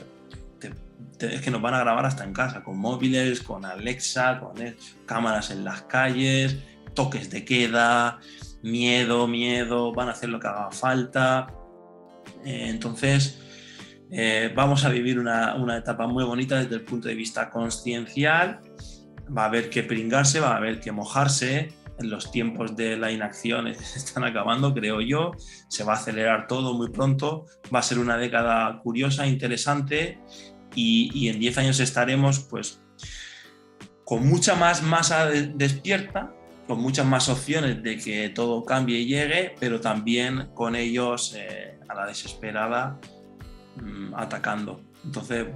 es que nos van a grabar hasta en casa, con móviles, con Alexa, con cámaras en las calles, toques de queda, miedo, van a hacer lo que haga falta. Entonces, vamos a vivir una etapa muy bonita desde el punto de vista consciencial. Va a haber que pringarse, va a haber que mojarse. En los tiempos de la inacción están acabando, creo yo. Se va a acelerar todo muy pronto. Va a ser una década curiosa, interesante. Y en 10 años estaremos pues con mucha más masa despierta, con muchas más opciones de que todo cambie y llegue, pero también con ellos a la desesperada atacando. Entonces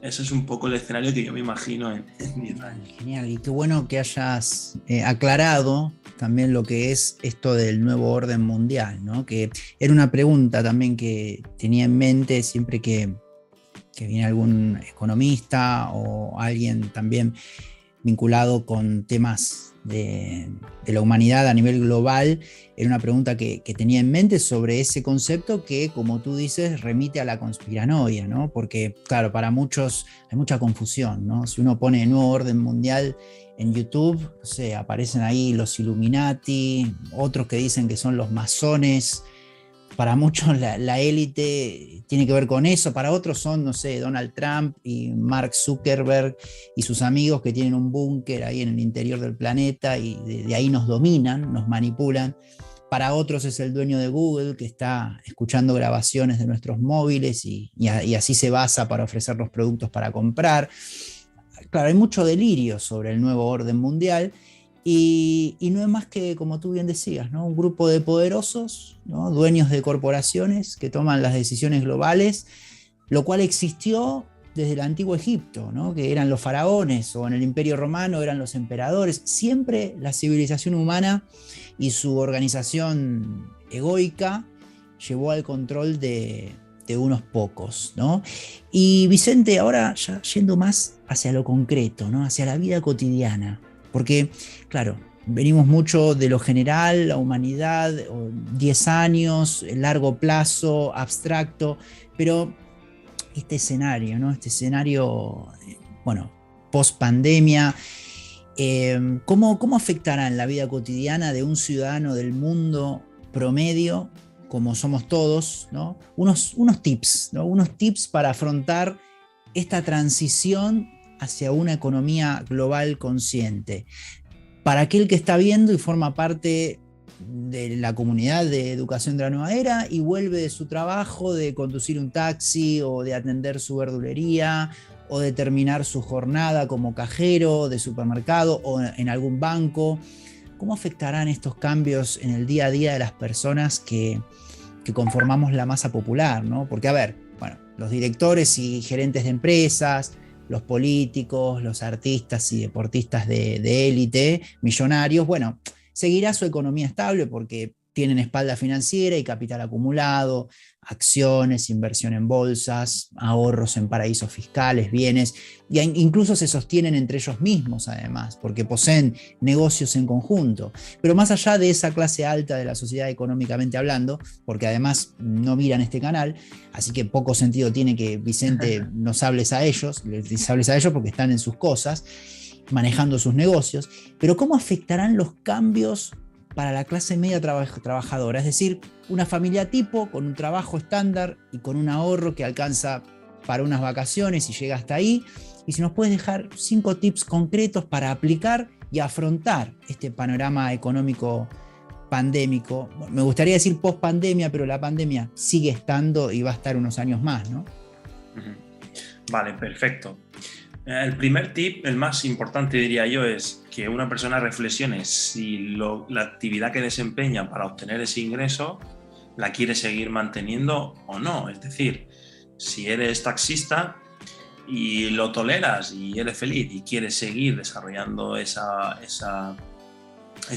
ese es un poco el escenario que yo me imagino en 10 años. Genial, y qué bueno que hayas aclarado también lo que es esto del nuevo orden mundial, ¿no? Que era una pregunta también que tenía en mente siempre que viene algún economista o alguien también vinculado con temas de la humanidad a nivel global. Era una pregunta que tenía en mente sobre ese concepto que, como tú dices, remite a la conspiranoia, ¿no? Porque, claro, para muchos hay mucha confusión, ¿no? Si uno pone nuevo orden mundial en YouTube, no sé, aparecen ahí los Illuminati, otros que dicen que son los masones. Para muchos la élite tiene que ver con eso, para otros son, no sé, Donald Trump y Mark Zuckerberg y sus amigos que tienen un búnker ahí en el interior del planeta y de ahí nos dominan, nos manipulan. Para otros es el dueño de Google que está escuchando grabaciones de nuestros móviles y así se basa para ofrecer los productos para comprar. claro, hay mucho delirio sobre el nuevo orden mundial y no es más que, como tú bien decías, ¿no? Un grupo de poderosos, ¿no? Dueños de corporaciones que toman las decisiones globales, lo cual existió desde el antiguo Egipto, ¿no? Que eran los faraones, o en el Imperio Romano eran los emperadores. Siempre la civilización humana y su organización egoica llevó al control de unos pocos, ¿no? Y Vicente, ahora ya yendo más hacia lo concreto, ¿no? Hacia la vida cotidiana, porque, claro, venimos mucho de lo general, la humanidad, 10 años, largo plazo, abstracto, pero este escenario, ¿no? Este escenario, bueno, post pandemia, ¿cómo afectará en la vida cotidiana de un ciudadano del mundo promedio, como somos todos, ¿no? Unos tips, ¿no? Unos tips para afrontar esta transición hacia una economía global consciente. Para aquel que está viendo y forma parte de la comunidad de educación de la nueva era y vuelve de su trabajo de conducir un taxi o de atender su verdulería o de terminar su jornada como cajero de supermercado o en algún banco. ¿Cómo afectarán estos cambios en el día a día de las personas que conformamos la masa popular, ¿no? Porque, a ver, bueno, los directores y gerentes de empresas, los políticos, los artistas y deportistas de élite, millonarios, bueno, seguirá su economía estable porque tienen espalda financiera y capital acumulado, acciones, inversión en bolsas, ahorros en paraísos fiscales, bienes, e incluso se sostienen entre ellos mismos además, porque poseen negocios en conjunto. Pero más allá de esa clase alta de la sociedad económicamente hablando, porque además no miran este canal, así que poco sentido tiene que Vicente nos hables a ellos, les hables a ellos porque están en sus cosas, manejando sus negocios, pero ¿cómo afectarán los cambios para la clase media trabajadora? Es decir, una familia tipo con un trabajo estándar y con un ahorro que alcanza para unas vacaciones y llega hasta ahí. Y si nos puedes dejar 5 tips concretos para aplicar y afrontar este panorama económico pandémico. Me gustaría decir post pandemia, pero la pandemia sigue estando y va a estar unos años más, ¿no? Vale, perfecto. El primer tip, el más importante diría yo, es que una persona reflexione si la actividad que desempeña para obtener ese ingreso la quiere seguir manteniendo o no. Es decir, si eres taxista y lo toleras y eres feliz y quieres seguir desarrollando esa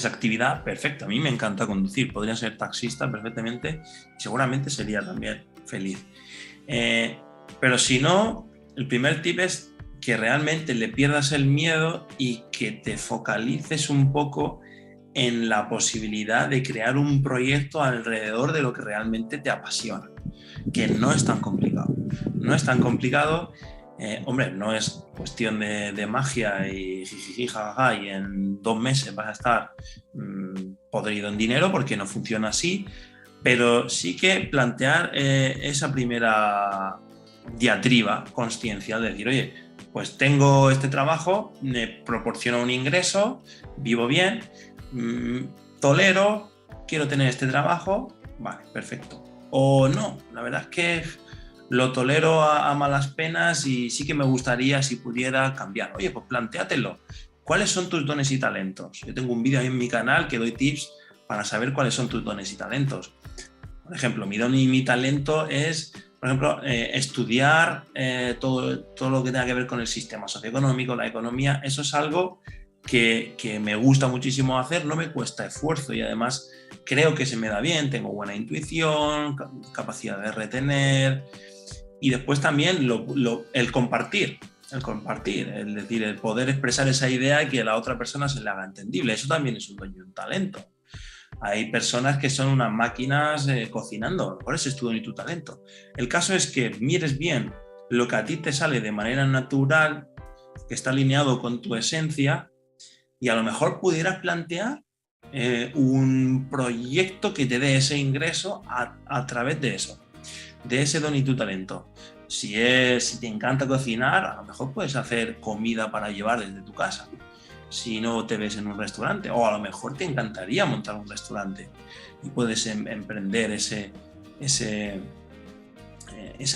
actividad, perfecto. A mí me encanta conducir, podría ser taxista perfectamente y seguramente sería también feliz. Pero si no, el primer tip es que realmente le pierdas el miedo y que te focalices un poco en la posibilidad de crear un proyecto alrededor de lo que realmente te apasiona, que no es tan complicado. No es tan complicado, hombre, no es cuestión de magia y jijiji, jajaja, y en 2 meses vas a estar podrido en dinero porque no funciona así, pero sí que plantear esa primera diatriba consciencial de decir, oye, pues tengo este trabajo, me proporciona un ingreso, vivo bien, tolero, quiero tener este trabajo, vale, perfecto. O no, la verdad es que lo tolero a malas penas y sí que me gustaría si pudiera cambiar. Oye, pues plantéatelo. ¿Cuáles son tus dones y talentos? Yo tengo un vídeo ahí en mi canal que doy tips para saber cuáles son tus dones y talentos. Por ejemplo, mi don y mi talento es, por ejemplo, estudiar todo lo que tenga que ver con el sistema socioeconómico, la economía. Eso es algo que me gusta muchísimo hacer, no me cuesta esfuerzo y además creo que se me da bien, tengo buena intuición, capacidad de retener y después también el compartir, es decir, el poder expresar esa idea y que a la otra persona se le haga entendible. Eso también es un don y un talento. Hay personas que son unas máquinas cocinando, por eso es tu don y tu talento. El caso es que mires bien lo que a ti te sale de manera natural, que está alineado con tu esencia, y a lo mejor pudieras plantear un proyecto que te dé ese ingreso a través de eso, de ese don y tu talento. Si te encanta cocinar, a lo mejor puedes hacer comida para llevar desde tu casa. Si no te ves en un restaurante, o a lo mejor te encantaría montar un restaurante y puedes emprender esa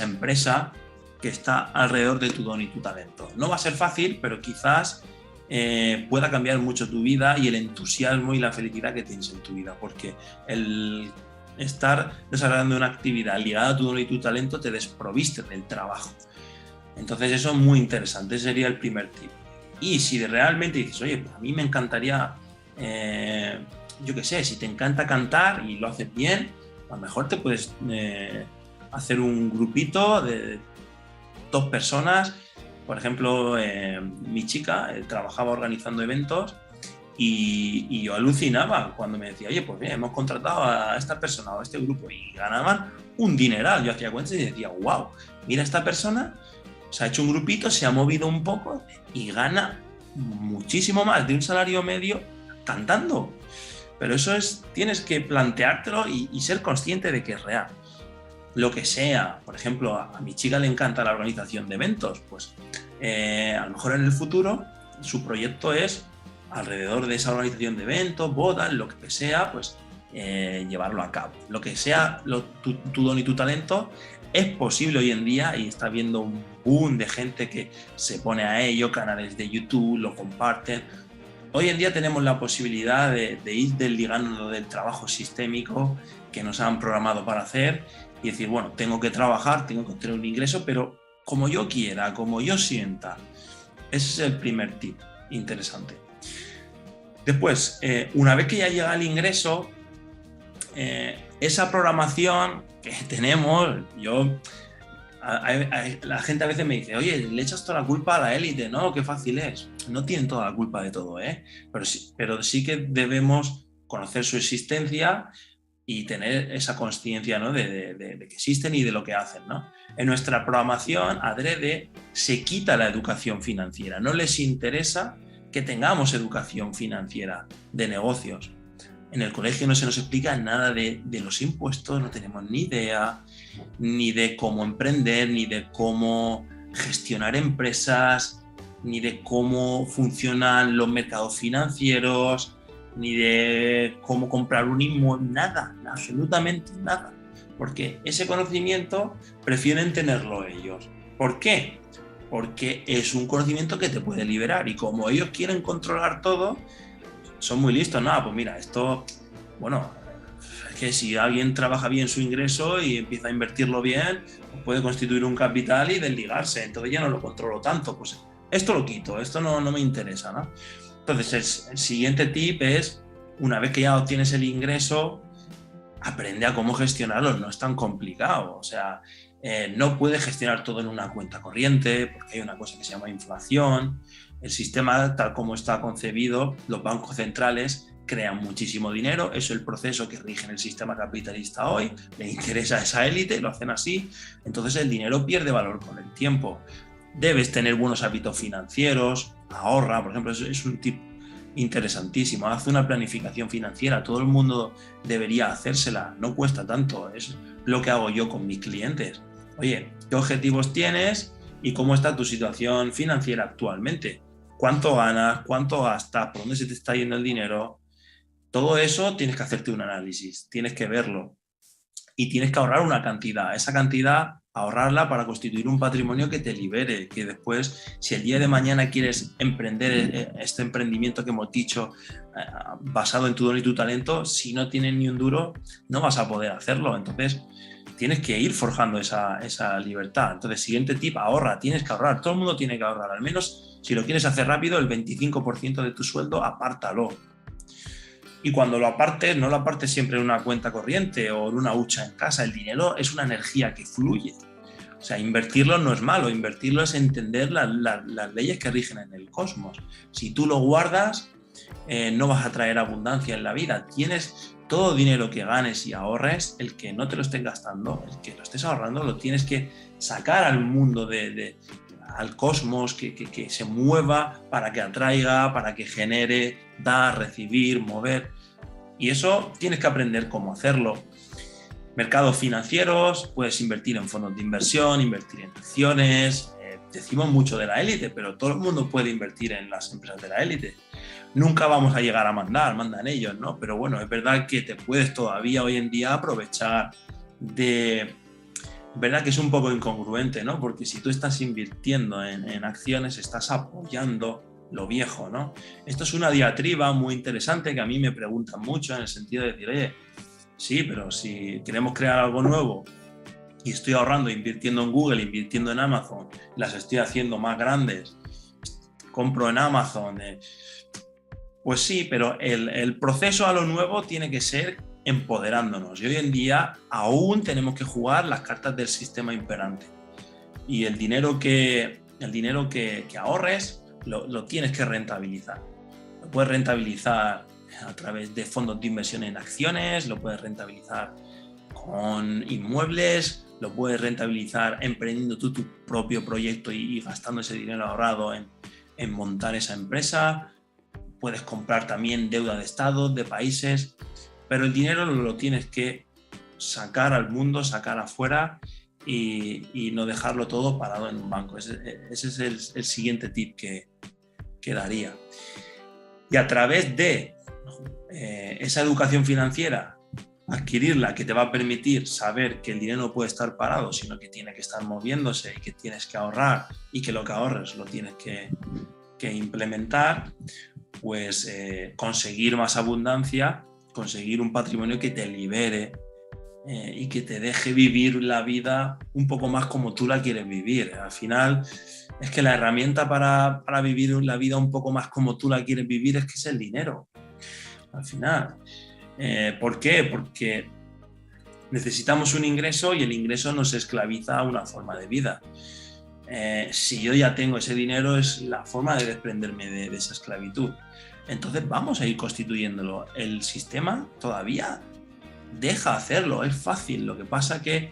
empresa que está alrededor de tu don y tu talento. No va a ser fácil, pero quizás pueda cambiar mucho tu vida y el entusiasmo y la felicidad que tienes en tu vida, porque el estar desarrollando una actividad ligada a tu don y tu talento te desproviste del trabajo. Entonces eso es muy interesante, ese sería el primer tip. Y si realmente dices, oye, pues a mí me encantaría, yo qué sé, si te encanta cantar y lo haces bien, a lo mejor te puedes hacer un grupito de 2 personas. Por ejemplo, mi chica trabajaba organizando eventos y yo alucinaba cuando me decía, oye, pues bien, hemos contratado a esta persona o a este grupo y ganaban un dineral. Yo hacía cuentas y decía, wow, mira, esta persona se ha hecho un grupito, se ha movido un poco y gana muchísimo más de un salario medio cantando. Pero eso tienes que planteártelo y ser consciente de que es real. Lo que sea, por ejemplo, a mi chica le encanta la organización de eventos, pues a lo mejor en el futuro su proyecto es alrededor de esa organización de eventos, bodas, lo que sea, pues llevarlo a cabo. Lo que sea tu don y tu talento es posible hoy en día y está habiendo un boom de gente que se pone a ello, canales de YouTube, lo comparten. Hoy en día tenemos la posibilidad de ir desligando del trabajo sistémico que nos han programado para hacer y decir, bueno, tengo que trabajar, tengo que obtener un ingreso, pero como yo quiera, como yo sienta. Ese es el primer tip interesante. Después, una vez que ya llega el ingreso, esa programación que tenemos, la gente a veces me dice, oye, le echas toda la culpa a la élite, ¿no? Qué fácil es. No tienen toda la culpa de todo, ¿eh? Pero sí que debemos conocer su existencia y tener esa consciencia, ¿no? de que existen y de lo que hacen, ¿no? En nuestra programación, adrede, se quita la educación financiera. No les interesa que tengamos educación financiera de negocios. En el colegio no se nos explica nada de los impuestos, no tenemos ni idea, ni de cómo emprender, ni de cómo gestionar empresas, ni de cómo funcionan los mercados financieros, ni de cómo comprar un inmueble, nada, absolutamente nada. Porque ese conocimiento prefieren tenerlo ellos. ¿Por qué? Porque es un conocimiento que te puede liberar y como ellos quieren controlar todo, son muy listos. Nada, pues mira, esto, bueno, es que si alguien trabaja bien su ingreso y empieza a invertirlo bien, pues puede constituir un capital y desligarse, entonces ya no lo controlo tanto, pues esto lo quito, esto no me interesa, ¿no? Entonces el siguiente tip es, una vez que ya obtienes el ingreso, aprende a cómo gestionarlo, no es tan complicado, o sea, no puedes gestionar todo en una cuenta corriente porque hay una cosa que se llama inflación. El sistema tal como está concebido, los bancos centrales crean muchísimo dinero, eso es el proceso que rige en el sistema capitalista hoy, le interesa a esa élite, lo hacen así, entonces el dinero pierde valor con el tiempo. Debes tener buenos hábitos financieros, ahorra, por ejemplo, es un tip interesantísimo, haz una planificación financiera, todo el mundo debería hacérsela, no cuesta tanto, es lo que hago yo con mis clientes. Oye, ¿qué objetivos tienes y cómo está tu situación financiera actualmente? ¿Cuánto ganas? ¿Cuánto gastas? ¿Por dónde se te está yendo el dinero? Todo eso tienes que hacerte un análisis, tienes que verlo y tienes que ahorrar una cantidad. Esa cantidad, ahorrarla para constituir un patrimonio que te libere, que después, si el día de mañana quieres emprender este emprendimiento que hemos dicho, basado en tu don y tu talento, si no tienes ni un duro, no vas a poder hacerlo. Entonces, tienes que ir forjando esa libertad. Entonces, siguiente tip, ahorra, tienes que ahorrar. Todo el mundo tiene que ahorrar, al menos si lo quieres hacer rápido, el 25% de tu sueldo, apártalo. Y cuando lo apartes, no lo apartes siempre en una cuenta corriente o en una hucha en casa. El dinero es una energía que fluye. O sea, invertirlo no es malo, invertirlo es entender las leyes que rigen en el cosmos. Si tú lo guardas, no vas a traer abundancia en la vida. Tienes todo dinero que ganes y ahorres, el que no te lo estés gastando, el que lo estés ahorrando, lo tienes que sacar al mundo al cosmos, que se mueva para que atraiga, para que genere, dar, recibir, mover. Y eso tienes que aprender cómo hacerlo. Mercados financieros, puedes invertir en fondos de inversión, invertir en acciones. Decimos mucho de la élite, pero todo el mundo puede invertir en las empresas de la élite. Nunca vamos a llegar a mandan ellos, ¿no? Pero bueno, es verdad que te puedes todavía hoy en día aprovechar de verdad que es un poco incongruente, ¿no? Porque si tú estás invirtiendo en acciones, estás apoyando lo viejo, ¿no? Esto es una diatriba muy interesante que a mí me preguntan mucho en el sentido de decir, oye, sí, pero si queremos crear algo nuevo y estoy ahorrando, invirtiendo en Google, invirtiendo en Amazon, las estoy haciendo más grandes, compro en Amazon, pues sí, pero el proceso a lo nuevo tiene que ser empoderándonos. Y hoy en día aún tenemos que jugar las cartas del sistema imperante. Y el dinero que ahorres lo tienes que rentabilizar. Lo puedes rentabilizar a través de fondos de inversión en acciones, lo puedes rentabilizar con inmuebles, lo puedes rentabilizar emprendiendo tú tu propio proyecto y gastando ese dinero ahorrado en montar esa empresa. Puedes comprar también deuda de estados, de países, pero el dinero lo tienes que sacar al mundo, sacar afuera y no dejarlo todo parado en un banco. Ese es el siguiente tip que daría. Y a través de esa educación financiera, adquirirla, que te va a permitir saber que el dinero no puede estar parado, sino que tiene que estar moviéndose y que tienes que ahorrar y que lo que ahorres lo tienes que implementar, pues conseguir más abundancia, conseguir un patrimonio que te libere y que te deje vivir la vida un poco más como tú la quieres vivir. Al final es que la herramienta para vivir la vida un poco más como tú la quieres vivir es que es el dinero. Al final. ¿Por qué? Porque necesitamos un ingreso y el ingreso nos esclaviza a una forma de vida. Si yo ya tengo ese dinero, es la forma de desprenderme de esa esclavitud. Entonces vamos a ir constituyéndolo. El sistema todavía deja hacerlo, es fácil. Lo que pasa que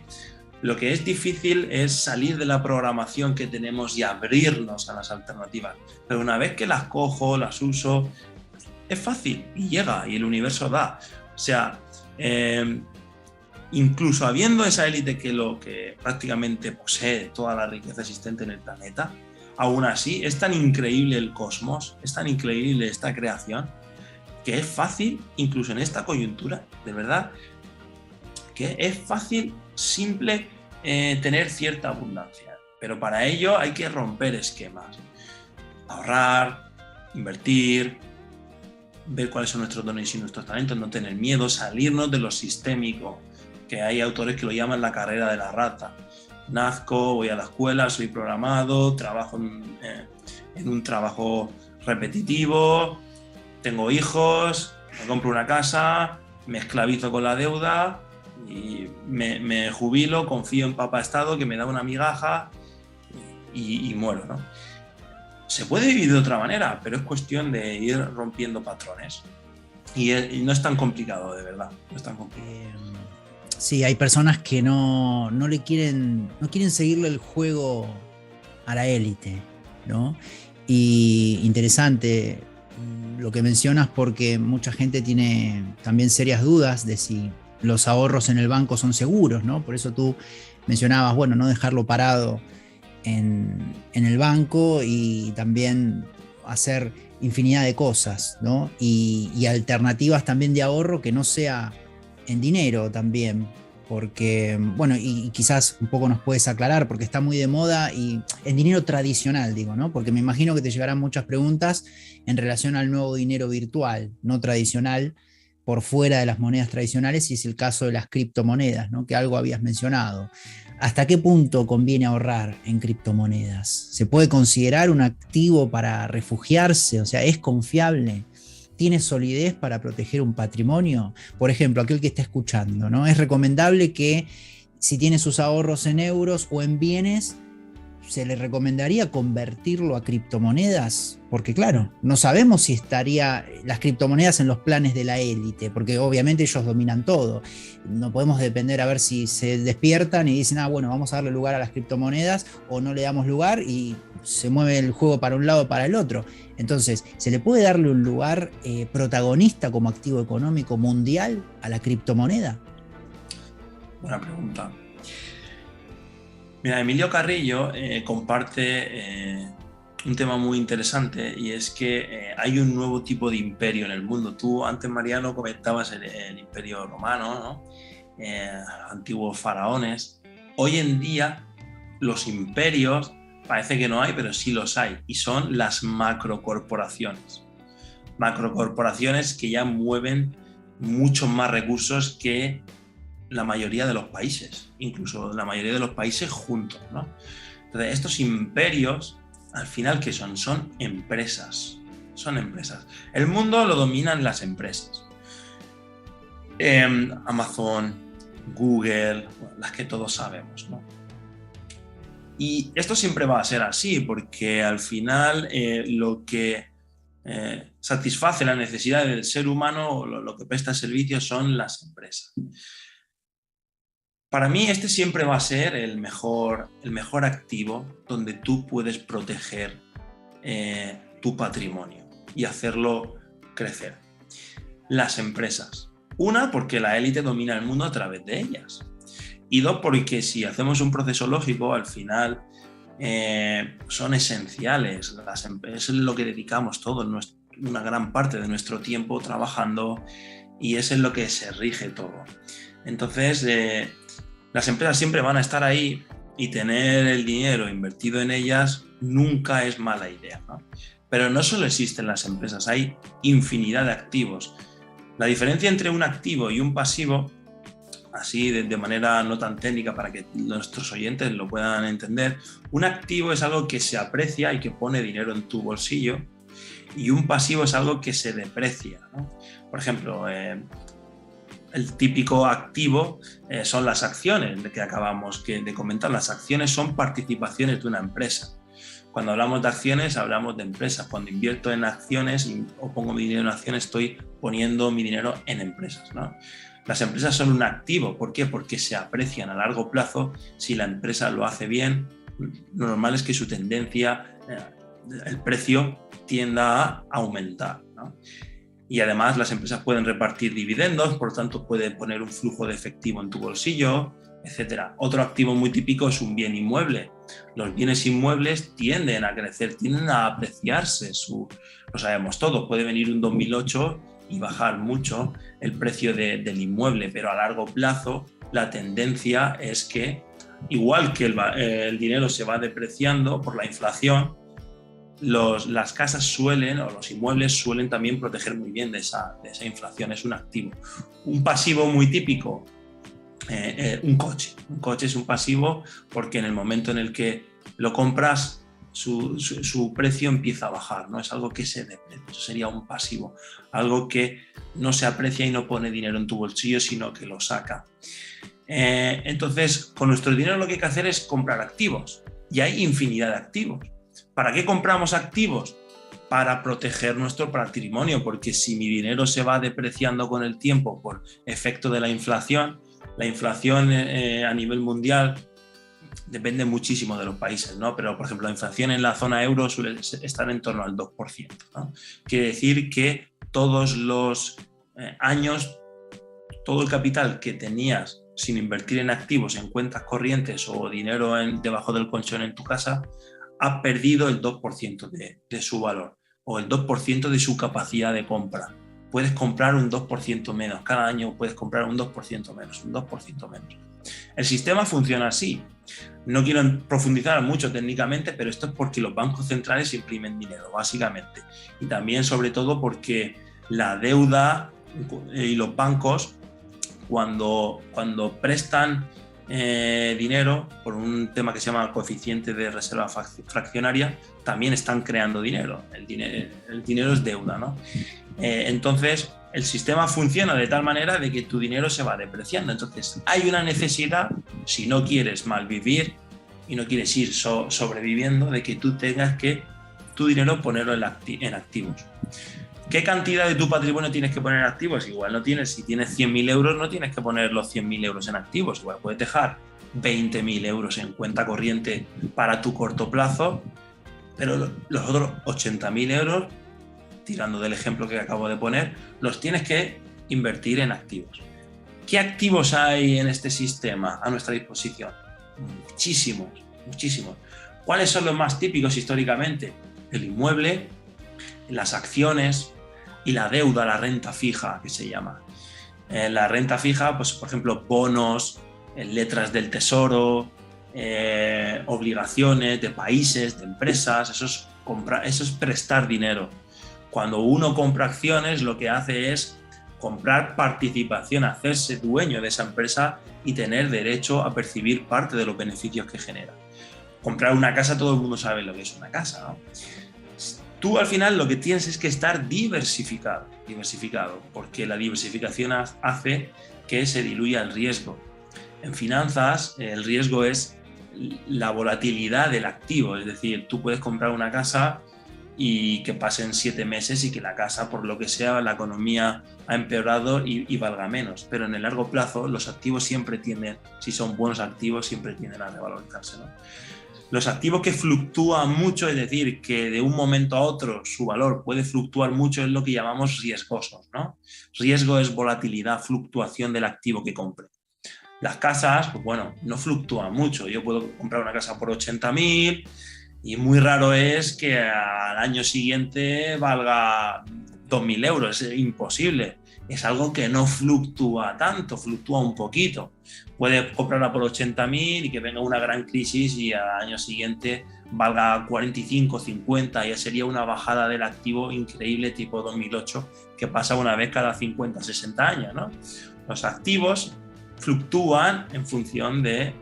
lo que es difícil es salir de la programación que tenemos y abrirnos a las alternativas. Pero una vez que las cojo, las uso, es fácil y llega y el universo da. O sea, incluso habiendo esa élite que prácticamente posee toda la riqueza existente en el planeta, aún así es tan increíble el cosmos, es tan increíble esta creación, que es fácil, incluso en esta coyuntura, de verdad, que es fácil, simple, tener cierta abundancia. Pero para ello hay que romper esquemas. Ahorrar, invertir, ver cuáles son nuestros dones y nuestros talentos, no tener miedo, salirnos de lo sistémico, que hay autores que lo llaman la carrera de la rata. Nazco, voy a la escuela, soy programado, trabajo en un trabajo repetitivo, tengo hijos, me compro una casa, me esclavizo con la deuda y me jubilo, confío en papá Estado que me da una migaja y muero, ¿no? Se puede vivir de otra manera, pero es cuestión de ir rompiendo patrones. Y no es tan complicado, de verdad. No es tan complicado. Sí, hay personas que no quieren seguirle el juego a la élite, ¿no? Y interesante lo que mencionas, porque mucha gente tiene también serias dudas de si los ahorros en el banco son seguros, ¿no? Por eso tú mencionabas, bueno, no dejarlo parado en el banco y también hacer infinidad de cosas, ¿no? Y alternativas también de ahorro que no sea en dinero también, porque, bueno, y quizás un poco nos puedes aclarar, porque está muy de moda y en dinero tradicional, digo, ¿no? Porque me imagino que te llegarán muchas preguntas en relación al nuevo dinero virtual, no tradicional, por fuera de las monedas tradicionales, y es el caso de las criptomonedas, ¿no? Que algo habías mencionado. ¿Hasta qué punto conviene ahorrar en criptomonedas? ¿Se puede considerar un activo para refugiarse? O sea, ¿es confiable? ¿Tiene solidez para proteger un patrimonio? Por ejemplo, aquel que está escuchando, ¿no? Es recomendable que si tiene sus ahorros en euros o en bienes, ¿se le recomendaría convertirlo a criptomonedas? Porque claro, no sabemos si estaría las criptomonedas en los planes de la élite, porque obviamente ellos dominan todo. No podemos depender a ver si se despiertan y dicen, bueno, vamos a darle lugar a las criptomonedas, o no le damos lugar y se mueve el juego para un lado o para el otro. Entonces, ¿se le puede darle un lugar protagonista como activo económico mundial a la criptomoneda? Buena pregunta. Mira, Emilio Carrillo comparte un tema muy interesante, y es que hay un nuevo tipo de imperio en el mundo. Tú antes, Mariano, comentabas el imperio romano, ¿no? Antiguos faraones. Hoy en día los imperios parece que no hay, pero sí los hay, y son las macrocorporaciones. Macrocorporaciones que ya mueven muchos más recursos que la mayoría de los países, incluso la mayoría de los países juntos, ¿no? Entonces, estos imperios, al final, ¿qué son? Son empresas. Son empresas. El mundo lo dominan las empresas. Amazon, Google, las que todos sabemos, ¿no? Y esto siempre va a ser así, porque al final lo que satisface la necesidad del ser humano, o lo que presta servicios, son las empresas. Para mí este siempre va a ser el mejor activo donde tú puedes proteger tu patrimonio y hacerlo crecer. Las empresas. Una, porque la élite domina el mundo a través de ellas. Y dos, porque si hacemos un proceso lógico, al final son esenciales. Es lo que dedicamos todo, una gran parte de nuestro tiempo trabajando, y es en lo que se rige todo. Entonces, las empresas siempre van a estar ahí, y tener el dinero invertido en ellas nunca es mala idea, ¿no? Pero no solo existen las empresas, hay infinidad de activos. La diferencia entre un activo y un pasivo, así de manera no tan técnica para que nuestros oyentes lo puedan entender, un activo es algo que se aprecia y que pone dinero en tu bolsillo, y un pasivo es algo que se deprecia, ¿no? Por ejemplo, el típico activo son las acciones que acabamos de comentar. Las acciones son participaciones de una empresa. Cuando hablamos de acciones, hablamos de empresas. Cuando invierto en acciones o pongo mi dinero en acciones, estoy poniendo mi dinero en empresas, ¿no? Las empresas son un activo. ¿Por qué? Porque se aprecian a largo plazo. Si la empresa lo hace bien, lo normal es que su tendencia, el precio, tienda a aumentar, ¿no? Y además las empresas pueden repartir dividendos, por lo tanto pueden poner un flujo de efectivo en tu bolsillo, etc. Otro activo muy típico es un bien inmueble. Los bienes inmuebles tienden a crecer, tienden a apreciarse. Lo sabemos todos, puede venir un 2008 y bajar mucho el precio del inmueble, pero a largo plazo la tendencia es que, igual que el dinero se va depreciando por la inflación, las casas suelen, o los inmuebles suelen también proteger muy bien de esa inflación. Es un activo. Un pasivo muy típico, un coche. Un coche es un pasivo porque en el momento en el que lo compras, su precio empieza a bajar, ¿no? Es algo que se deprecia. Eso sería un pasivo, algo que no se aprecia y no pone dinero en tu bolsillo, sino que lo saca. Entonces, con nuestro dinero lo que hay que hacer es comprar activos, y hay infinidad de activos. ¿Para qué compramos activos? Para proteger nuestro patrimonio, porque si mi dinero se va depreciando con el tiempo por efecto de la inflación a nivel mundial depende muchísimo de los países, ¿no? Pero, por ejemplo, la inflación en la zona euro suele estar en torno al 2%, ¿no? Quiere decir que todos los años, todo el capital que tenías sin invertir en activos, en cuentas corrientes o dinero debajo del colchón en tu casa, ha perdido el 2% de su valor, o el 2% de su capacidad de compra. Puedes comprar un 2% menos, cada año puedes comprar un 2% menos, un 2% menos. El sistema funciona así. No quiero profundizar mucho técnicamente, pero esto es porque los bancos centrales imprimen dinero, básicamente. Y también, sobre todo, porque la deuda y los bancos, cuando prestan dinero por un tema que se llama coeficiente de reserva fraccionaria, también están creando dinero. El dinero es deuda, ¿no? Entonces el sistema funciona de tal manera de que tu dinero se va depreciando. Entonces hay una necesidad, si no quieres malvivir y no quieres ir sobreviviendo, de que tú tengas que tu dinero ponerlo en activos. ¿Qué cantidad de tu patrimonio tienes que poner en activos? Igual no tienes, si tienes 100.000 euros, no tienes que poner los 100.000 euros en activos. Igual puedes dejar 20.000 euros en cuenta corriente para tu corto plazo, pero los otros 80.000 euros, tirando del ejemplo que acabo de poner, los tienes que invertir en activos. ¿Qué activos hay en este sistema a nuestra disposición? Muchísimos, muchísimos. ¿Cuáles son los más típicos históricamente? El inmueble, las acciones y la deuda, la renta fija, que se llama. La renta fija, pues por ejemplo, bonos, letras del tesoro, obligaciones de países, de empresas. Eso es prestar dinero. Cuando uno compra acciones, lo que hace es comprar participación, hacerse dueño de esa empresa y tener derecho a percibir parte de los beneficios que genera. Comprar una casa, todo el mundo sabe lo que es una casa, ¿no? Tú al final lo que tienes es que estar diversificado, porque la diversificación hace que se diluya el riesgo. En finanzas, el riesgo es la volatilidad del activo, es decir, tú puedes comprar una casa y que pasen 7 meses y que la casa, por lo que sea, la economía ha empeorado y valga menos. Pero en el largo plazo, los activos siempre tienden, si son buenos activos, siempre tienden a revalorizarse, ¿no? Los activos que fluctúan mucho, es decir, que de un momento a otro su valor puede fluctuar mucho, es lo que llamamos riesgosos, ¿no? Riesgo es volatilidad, fluctuación del activo que compre. Las casas, pues bueno, no fluctúan mucho. Yo puedo comprar una casa por 80.000 y muy raro es que al año siguiente valga 2.000 euros. Es imposible. Es algo que no fluctúa tanto, fluctúa un poquito. Puedes comprarla por 80.000 y que venga una gran crisis y al año siguiente valga 45, 50, ya sería una bajada del activo increíble tipo 2008 que pasa una vez cada 50, 60 años, ¿no? Los activos fluctúan en función de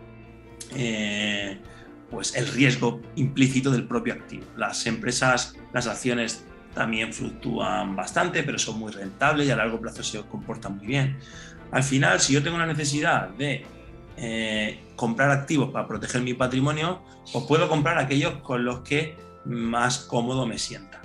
pues el riesgo implícito del propio activo. Las empresas, las acciones también fluctúan bastante, pero son muy rentables y a largo plazo se comportan muy bien. Al final, si yo tengo una necesidad de comprar activos para proteger mi patrimonio, pues puedo comprar aquellos con los que más cómodo me sienta.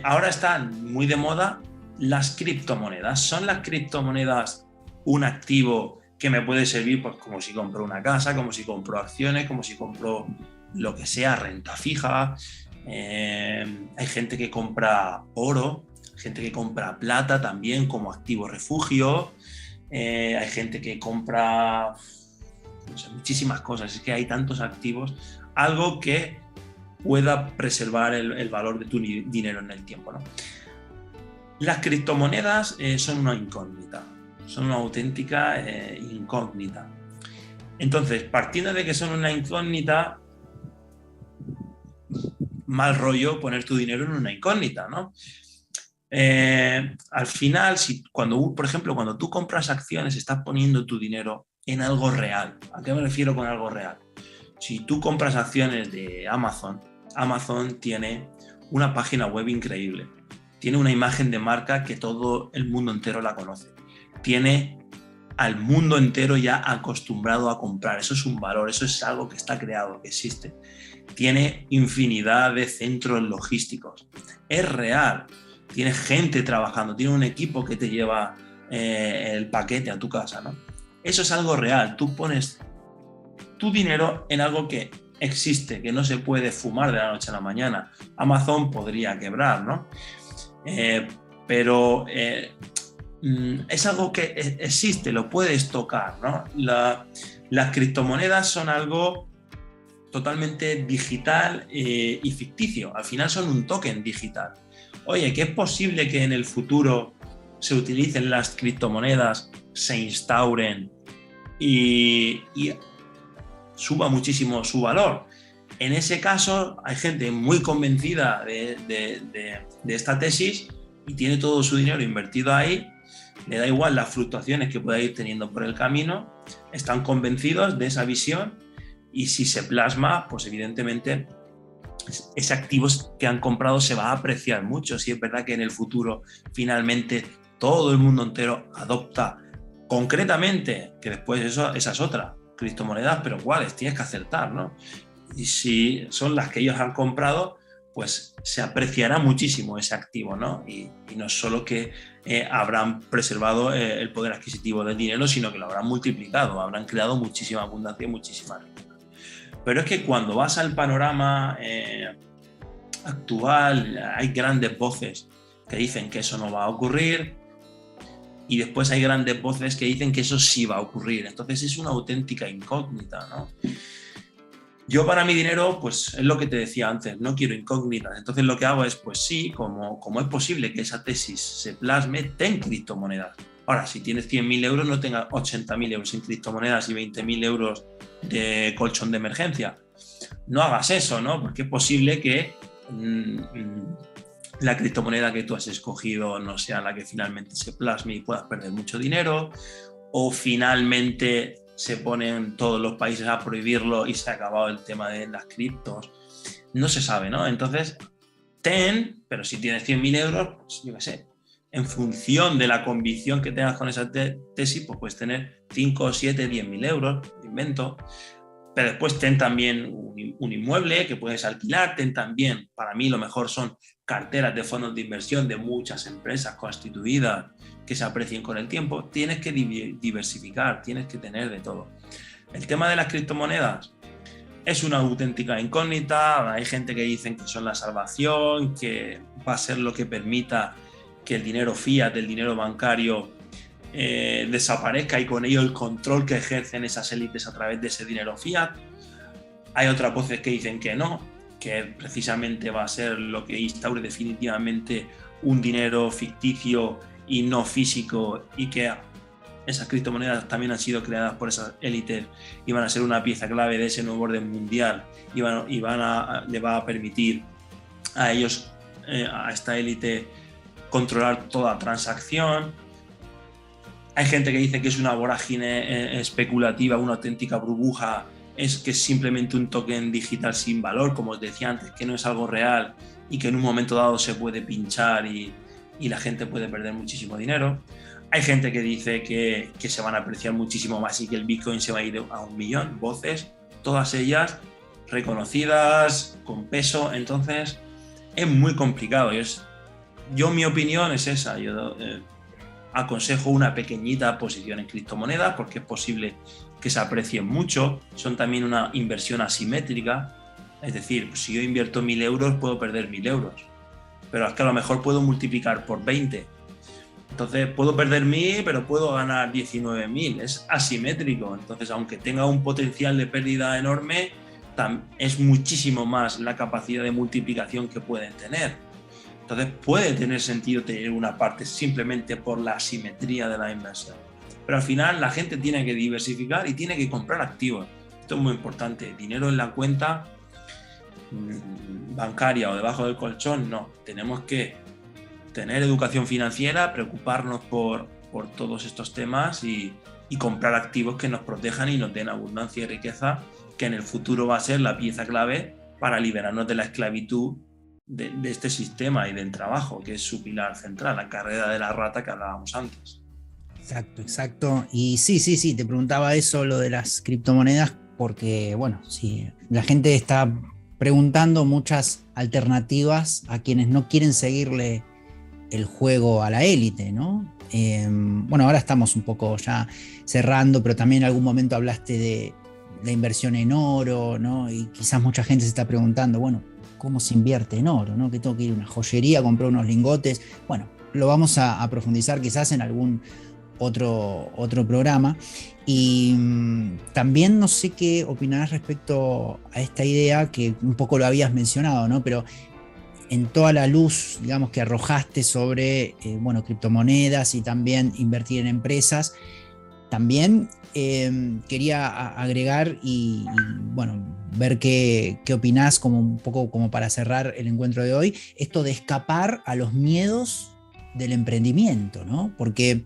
Ahora están muy de moda las criptomonedas. ¿Son las criptomonedas un activo que me puede servir, pues, como si compro una casa, como si compro acciones, como si compro lo que sea, renta fija? Hay gente que compra oro, gente que compra plata también como activo refugio, hay gente que compra, no sé, muchísimas cosas. Es que hay tantos activos, algo que pueda preservar el valor de tu dinero en el tiempo, ¿no? Las criptomonedas son una incógnita, son una auténtica incógnita. Entonces, partiendo de que son una incógnita, mal rollo poner tu dinero en una incógnita, ¿no? Al final, por ejemplo, cuando tú compras acciones, estás poniendo tu dinero en algo real. ¿A qué me refiero con algo real? Si tú compras acciones de Amazon, Amazon tiene una página web increíble, tiene una imagen de marca que todo el mundo entero la conoce, tiene al mundo entero ya acostumbrado a comprar. Eso es un valor, eso es algo que está creado, que existe. Tiene infinidad de centros logísticos, es real, tiene gente trabajando, tiene un equipo que te lleva el paquete a tu casa, ¿no? Eso es algo real. Tú pones tu dinero en algo que existe, que no se puede fumar de la noche a la mañana. Amazon podría quebrar, ¿no? Pero es algo que existe, lo puedes tocar, ¿no? Las criptomonedas son algo totalmente digital y ficticio. Al final son un token digital. Oye, ¿que es posible que en el futuro se utilicen las criptomonedas, se instauren y suba muchísimo su valor? En ese caso hay gente muy convencida de esta tesis y tiene todo su dinero invertido ahí, le da igual las fluctuaciones que pueda ir teniendo por el camino, están convencidos de esa visión y si se plasma, pues evidentemente ese activo que han comprado se va a apreciar mucho. Si es verdad que en el futuro finalmente todo el mundo entero adopta concretamente, que después esa es otra, criptomonedas, pero ¿cuáles? Tienes que acertar, ¿no? Y si son las que ellos han comprado, pues se apreciará muchísimo ese activo, ¿no? Y no es solo que habrán preservado el poder adquisitivo del dinero, sino que lo habrán multiplicado, habrán creado muchísima abundancia y muchísima riqueza. Pero es que cuando vas al panorama actual, hay grandes voces que dicen que eso no va a ocurrir y después hay grandes voces que dicen que eso sí va a ocurrir. Entonces es una auténtica incógnita, ¿no? Yo para mi dinero, pues es lo que te decía antes, no quiero incógnitas. Entonces lo que hago es, pues sí, como es posible que esa tesis se plasme, ten criptomonedas. Ahora, si tienes 100.000 euros, no tengas 80.000 euros en criptomonedas y 20.000 euros de colchón de emergencia. No hagas eso, ¿no? Porque es posible que la criptomoneda que tú has escogido no sea la que finalmente se plasme y puedas perder mucho dinero, o finalmente se ponen todos los países a prohibirlo y se ha acabado el tema de las criptos. No se sabe, ¿no? Entonces, pero si tienes 100.000 euros, pues yo qué sé, en función de la convicción que tengas con esa tesis, pues puedes tener 5, 7, 10.000 euros, invento. Pero después ten también un inmueble que puedes alquilar, ten también, para mí lo mejor son carteras de fondos de inversión de muchas empresas constituidas que se aprecien con el tiempo. Tienes que diversificar, tienes que tener de todo. El tema de las criptomonedas es una auténtica incógnita. Hay gente que dicen que son la salvación, que va a ser lo que permita que el dinero fiat, el dinero bancario, desaparezca y con ello el control que ejercen esas élites a través de ese dinero fiat. Hay otras voces que dicen que no, que precisamente va a ser lo que instaure definitivamente un dinero ficticio y no físico, y que esas criptomonedas también han sido creadas por esas élites y van a ser una pieza clave de ese nuevo orden mundial y le va a permitir a ellos, a esta élite, controlar toda transacción. Hay gente que dice que es una vorágine especulativa, una auténtica burbuja, que es simplemente un token digital sin valor, como os decía antes, que no es algo real y que en un momento dado se puede pinchar y la gente puede perder muchísimo dinero. Hay gente que dice que se van a apreciar muchísimo más y que el Bitcoin se va a ir a 1 millón, voces, todas ellas reconocidas, con peso. Entonces es muy complicado. Mi opinión es esa. Yo aconsejo una pequeñita posición en criptomonedas porque es posible que se aprecien mucho. Son también una inversión asimétrica. Es decir, si yo invierto 1.000 euros, puedo perder 1.000 euros. Pero es que a lo mejor puedo multiplicar por 20. Entonces puedo perder 1.000, pero puedo ganar 19.000. Es asimétrico. Entonces, aunque tenga un potencial de pérdida enorme, es muchísimo más la capacidad de multiplicación que pueden tener. Entonces puede tener sentido tener una parte simplemente por la asimetría de la inversión. Pero al final la gente tiene que diversificar y tiene que comprar activos. Esto es muy importante. Dinero en la cuenta bancaria o debajo del colchón, no. Tenemos que tener educación financiera, preocuparnos por todos estos temas y comprar activos que nos protejan y nos den abundancia y riqueza, que en el futuro va a ser la pieza clave para liberarnos de la esclavitud de este sistema y del trabajo, que es su pilar central, la carrera de la rata que hablábamos antes. Exacto. Y sí, te preguntaba eso, lo de las criptomonedas, porque, bueno, sí, la gente está preguntando muchas alternativas a quienes no quieren seguirle el juego a la élite, ¿no? Bueno, ahora estamos un poco ya cerrando, pero también en algún momento hablaste de la inversión en oro, ¿no? Y quizás mucha gente se está preguntando, bueno, ¿cómo se invierte en oro, ¿no? Que tengo que ir a una joyería a comprar unos lingotes. Bueno, lo vamos a profundizar quizás en algún otro programa. Y también no sé qué opinarás respecto a esta idea que un poco lo habías mencionado, ¿no? Pero en toda la luz, digamos, que arrojaste sobre criptomonedas y también invertir en empresas, también quería agregar y ver qué opinás, como un poco como para cerrar el encuentro de hoy, esto de escapar a los miedos del emprendimiento, ¿no? Porque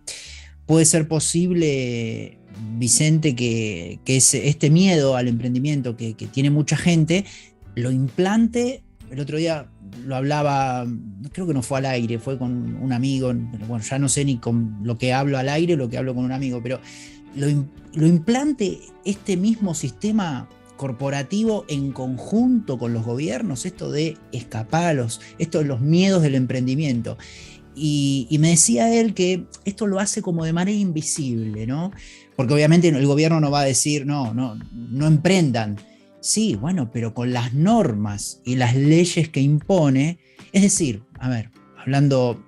puede ser posible, Vicente, que este miedo al emprendimiento que tiene mucha gente, lo implante. El otro día lo hablaba, creo que no fue al aire, fue con un amigo, pero bueno, ya no sé ni con lo que hablo al aire o lo que hablo con un amigo, pero lo implante este mismo sistema corporativo en conjunto con los gobiernos, esto de escapar a los miedos del emprendimiento. Y me decía él que esto lo hace como de manera invisible, ¿no? Porque obviamente el gobierno no va a decir, no emprendan. Sí, bueno, pero con las normas y las leyes que impone, es decir, a ver, hablando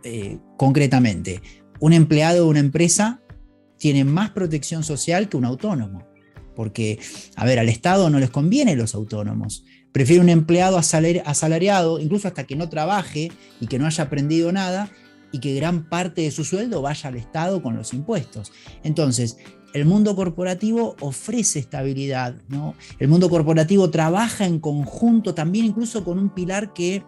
concretamente, un empleado de una empresa tiene más protección social que un autónomo, porque, a ver, al Estado no les conviene los autónomos, prefiere un empleado asalariado, incluso hasta que no trabaje y que no haya aprendido nada, y que gran parte de su sueldo vaya al Estado con los impuestos. Entonces, el mundo corporativo ofrece estabilidad, ¿no? El mundo corporativo trabaja en conjunto también incluso con un pilar que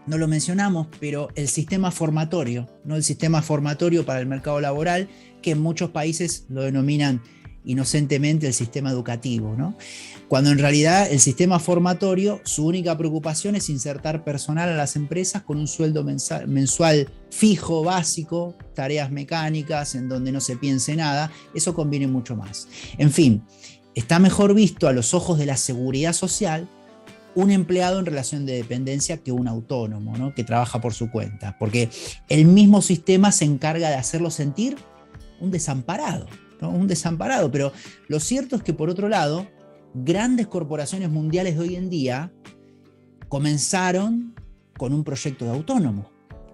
no lo mencionamos, pero el sistema formatorio, ¿no? El sistema formatorio para el mercado laboral, que en muchos países lo denominan inocentemente el sistema educativo, ¿no? Cuando en realidad el sistema formatorio, su única preocupación es insertar personal a las empresas con un sueldo mensual fijo, básico, tareas mecánicas en donde no se piense nada. Eso conviene mucho más. En fin, está mejor visto a los ojos de la seguridad social un empleado en relación de dependencia que un autónomo, ¿no? Que trabaja por su cuenta, porque el mismo sistema se encarga de hacerlo sentir un desamparado, ¿no? Un desamparado. Pero lo cierto es que, por otro lado, grandes corporaciones mundiales de hoy en día comenzaron con un proyecto de autónomo,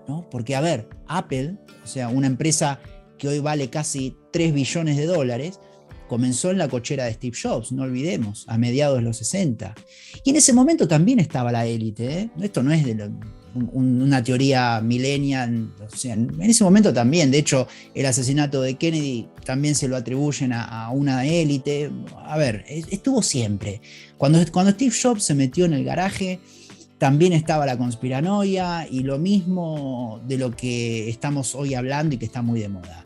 ¿no? Porque, a ver, Apple, o sea, una empresa que hoy vale casi 3 billones de dólares, comenzó en la cochera de Steve Jobs, no olvidemos, a mediados de los 60. Y en ese momento también estaba la élite, ¿eh? Esto no es una teoría millennial, o sea, en ese momento también, de hecho, el asesinato de Kennedy también se lo atribuyen a una élite. A ver, estuvo siempre. Cuando Steve Jobs se metió en el garaje, también estaba la conspiranoia y lo mismo de lo que estamos hoy hablando y que está muy de moda.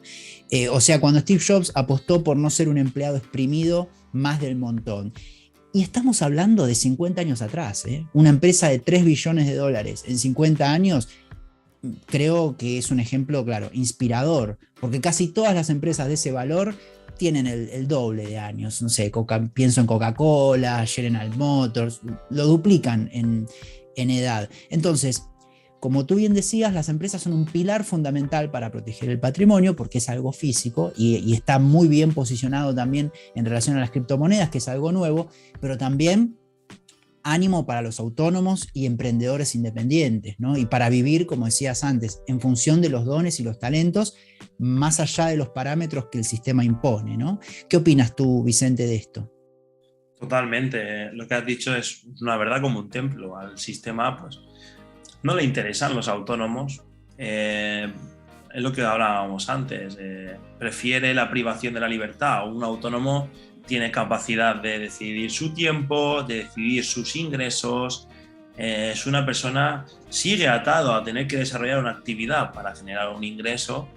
O sea, cuando Steve Jobs apostó por no ser un empleado exprimido más del montón. Y estamos hablando de 50 años atrás, ¿eh? Una empresa de 3 billones de dólares en 50 años, creo que es un ejemplo, claro, inspirador, porque casi todas las empresas de ese valor tienen el doble de años. No sé, pienso en Coca-Cola, General Motors, lo duplican en edad. Entonces, como tú bien decías, las empresas son un pilar fundamental para proteger el patrimonio porque es algo físico y está muy bien posicionado también en relación a las criptomonedas, que es algo nuevo, pero también ánimo para los autónomos y emprendedores independientes, ¿no? Y para vivir, como decías antes, en función de los dones y los talentos, más allá de los parámetros que el sistema impone, ¿no? ¿Qué opinas tú, Vicente, de esto? Totalmente. Lo que has dicho es una verdad como un templo. Al sistema, pues, no le interesan los autónomos. Es lo que hablábamos antes. Prefiere la privación de la libertad. Un autónomo tiene capacidad de decidir su tiempo, de decidir sus ingresos. Es una persona, sigue atado a tener que desarrollar una actividad para generar un ingreso,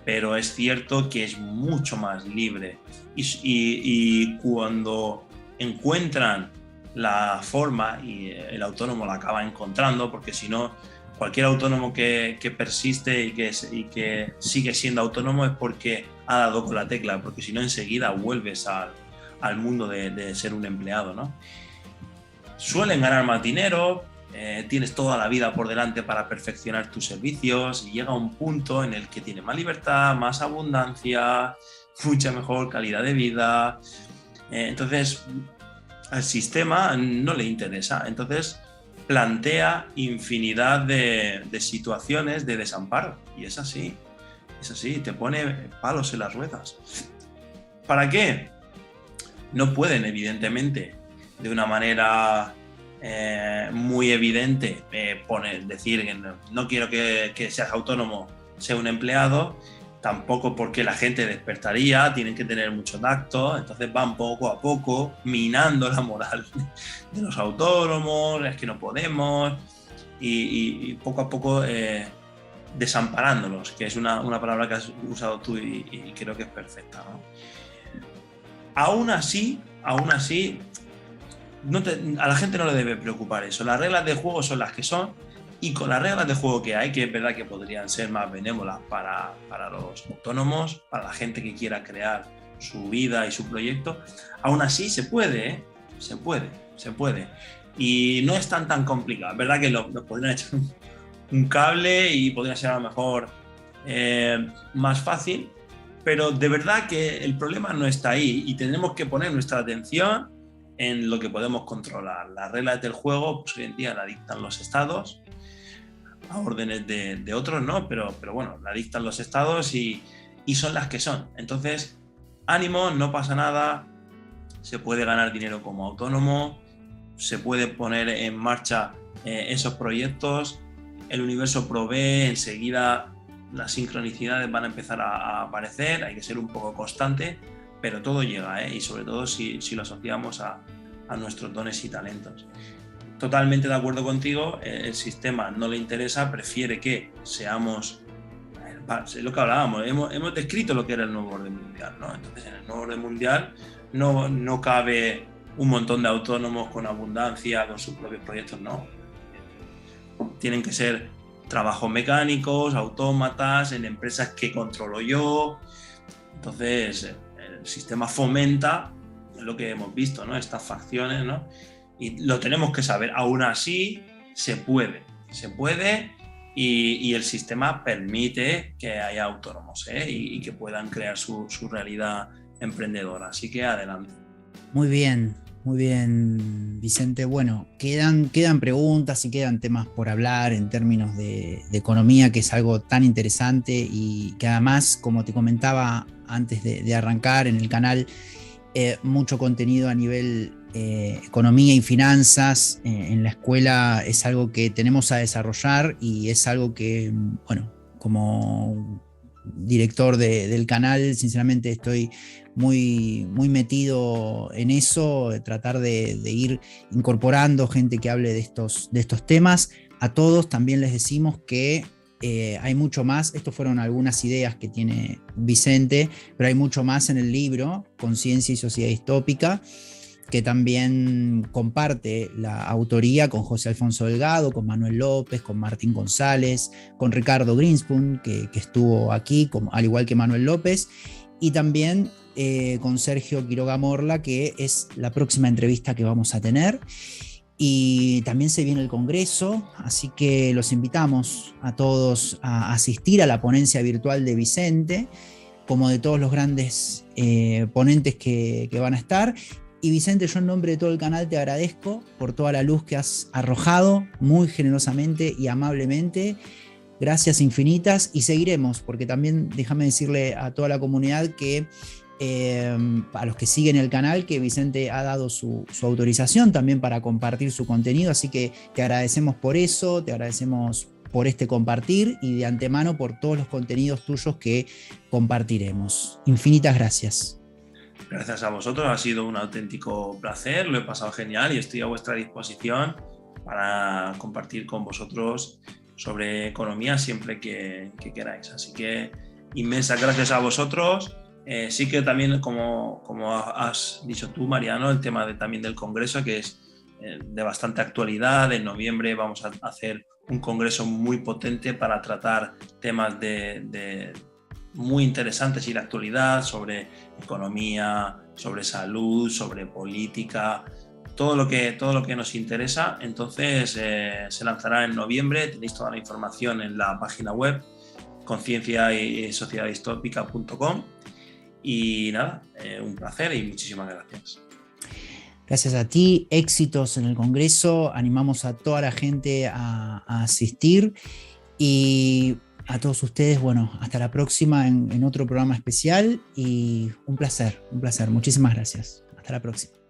pero es cierto que es mucho más libre. Y cuando encuentran la forma, y el autónomo la acaba encontrando, porque si no, cualquier autónomo que persiste y que sigue siendo autónomo es porque ha dado con la tecla, porque si no enseguida vuelves al mundo de ser un empleado, ¿no? Suelen ganar más dinero, tienes toda la vida por delante para perfeccionar tus servicios y llega un punto en el que tienes más libertad, más abundancia, mucha mejor calidad de vida. Entonces, al sistema no le interesa. Entonces, plantea infinidad de situaciones de desamparo. Y es así, te pone palos en las ruedas. ¿Para qué? No pueden, evidentemente, de una manera muy evidente, decir que no quiero que seas autónomo, sea un empleado, tampoco porque la gente despertaría, tienen que tener mucho tacto, entonces van poco a poco minando la moral de los autónomos, es que no podemos, y poco a poco desamparándolos, que es una palabra que has usado tú y creo que es perfecta, ¿no? Aún así, a la gente no le debe preocupar eso. Las reglas de juego son las que son, y con las reglas de juego que hay, que es verdad que podrían ser más benévolas para los autónomos, para la gente que quiera crear su vida y su proyecto, aún así se puede, ¿eh? Se puede. Y no es tan complicado. Es verdad que nos podrían echar un cable y podría ser a lo mejor más fácil, pero de verdad que el problema no está ahí y tenemos que poner nuestra atención en lo que podemos controlar. Las reglas del juego, pues hoy en día la dictan los estados, a órdenes de otros, ¿no? Pero bueno, la dictan los estados y son las que son. Entonces, ánimo, no pasa nada, se puede ganar dinero como autónomo, se puede poner en marcha esos proyectos, el universo provee, enseguida las sincronicidades van a empezar a aparecer, hay que ser un poco constante, pero todo llega, y sobre todo si lo asociamos a nuestros dones y talentos. Totalmente de acuerdo contigo, el sistema no le interesa, prefiere que seamos, es lo que hablábamos, hemos descrito lo que era el nuevo orden mundial, ¿no? Entonces en el nuevo orden mundial no cabe un montón de autónomos con abundancia, con sus propios proyectos, no. Tienen que ser trabajos mecánicos, autómatas, en empresas que controlo yo. Entonces el sistema fomenta lo que hemos visto, ¿no? Estas facciones, ¿no? Y lo tenemos que saber. Aún así se puede y el sistema permite que haya autónomos, y que puedan crear su realidad emprendedora. Así que adelante. Muy bien, Vicente. Bueno, quedan preguntas y quedan temas por hablar en términos de economía, que es algo tan interesante y que además, como te comentaba antes de arrancar en el canal, mucho contenido a nivel economía y finanzas en la escuela es algo que tenemos a desarrollar y es algo que, bueno, como director del canal, sinceramente estoy muy metido en eso, tratar de ir incorporando gente que hable de estos temas. A todos también les decimos que hay mucho más. Estas fueron algunas ideas que tiene Vicente, pero hay mucho más en el libro Conciencia y Sociedad Distópica, que también comparte la autoría con José Alfonso Delgado, con Manuel López, con Martín González, con Ricardo Greenspoon, que estuvo aquí, al igual que Manuel López, y también con Sergio Quiroga Morla, que es la próxima entrevista que vamos a tener. Y también se viene el Congreso, así que los invitamos a todos a asistir a la ponencia virtual de Vicente, como de todos los grandes ponentes que van a estar. Y Vicente, yo en nombre de todo el canal te agradezco por toda la luz que has arrojado muy generosamente y amablemente. Gracias infinitas, y seguiremos, porque también déjame decirle a toda la comunidad que a los que siguen el canal, que Vicente ha dado su autorización también para compartir su contenido, así que te agradecemos por eso, te agradecemos por este compartir y de antemano por todos los contenidos tuyos que compartiremos. Infinitas gracias. Gracias a vosotros, ha sido un auténtico placer, lo he pasado genial y estoy a vuestra disposición para compartir con vosotros sobre economía siempre que queráis. Así que inmensas gracias a vosotros. Sí que también, como has dicho tú, Mariano, el tema también del Congreso, que es de bastante actualidad. En noviembre vamos a hacer un congreso muy potente para tratar temas muy interesantes y de actualidad sobre economía, sobre salud, sobre política, todo lo que nos interesa. Entonces se lanzará en noviembre. Tenéis toda la información en la página web conciencia y sociedadistópica.com. Y nada, un placer y muchísimas gracias. Gracias a ti, éxitos en el Congreso, animamos a toda la gente a asistir y a todos ustedes, bueno, hasta la próxima en otro programa especial y un placer, muchísimas gracias, hasta la próxima.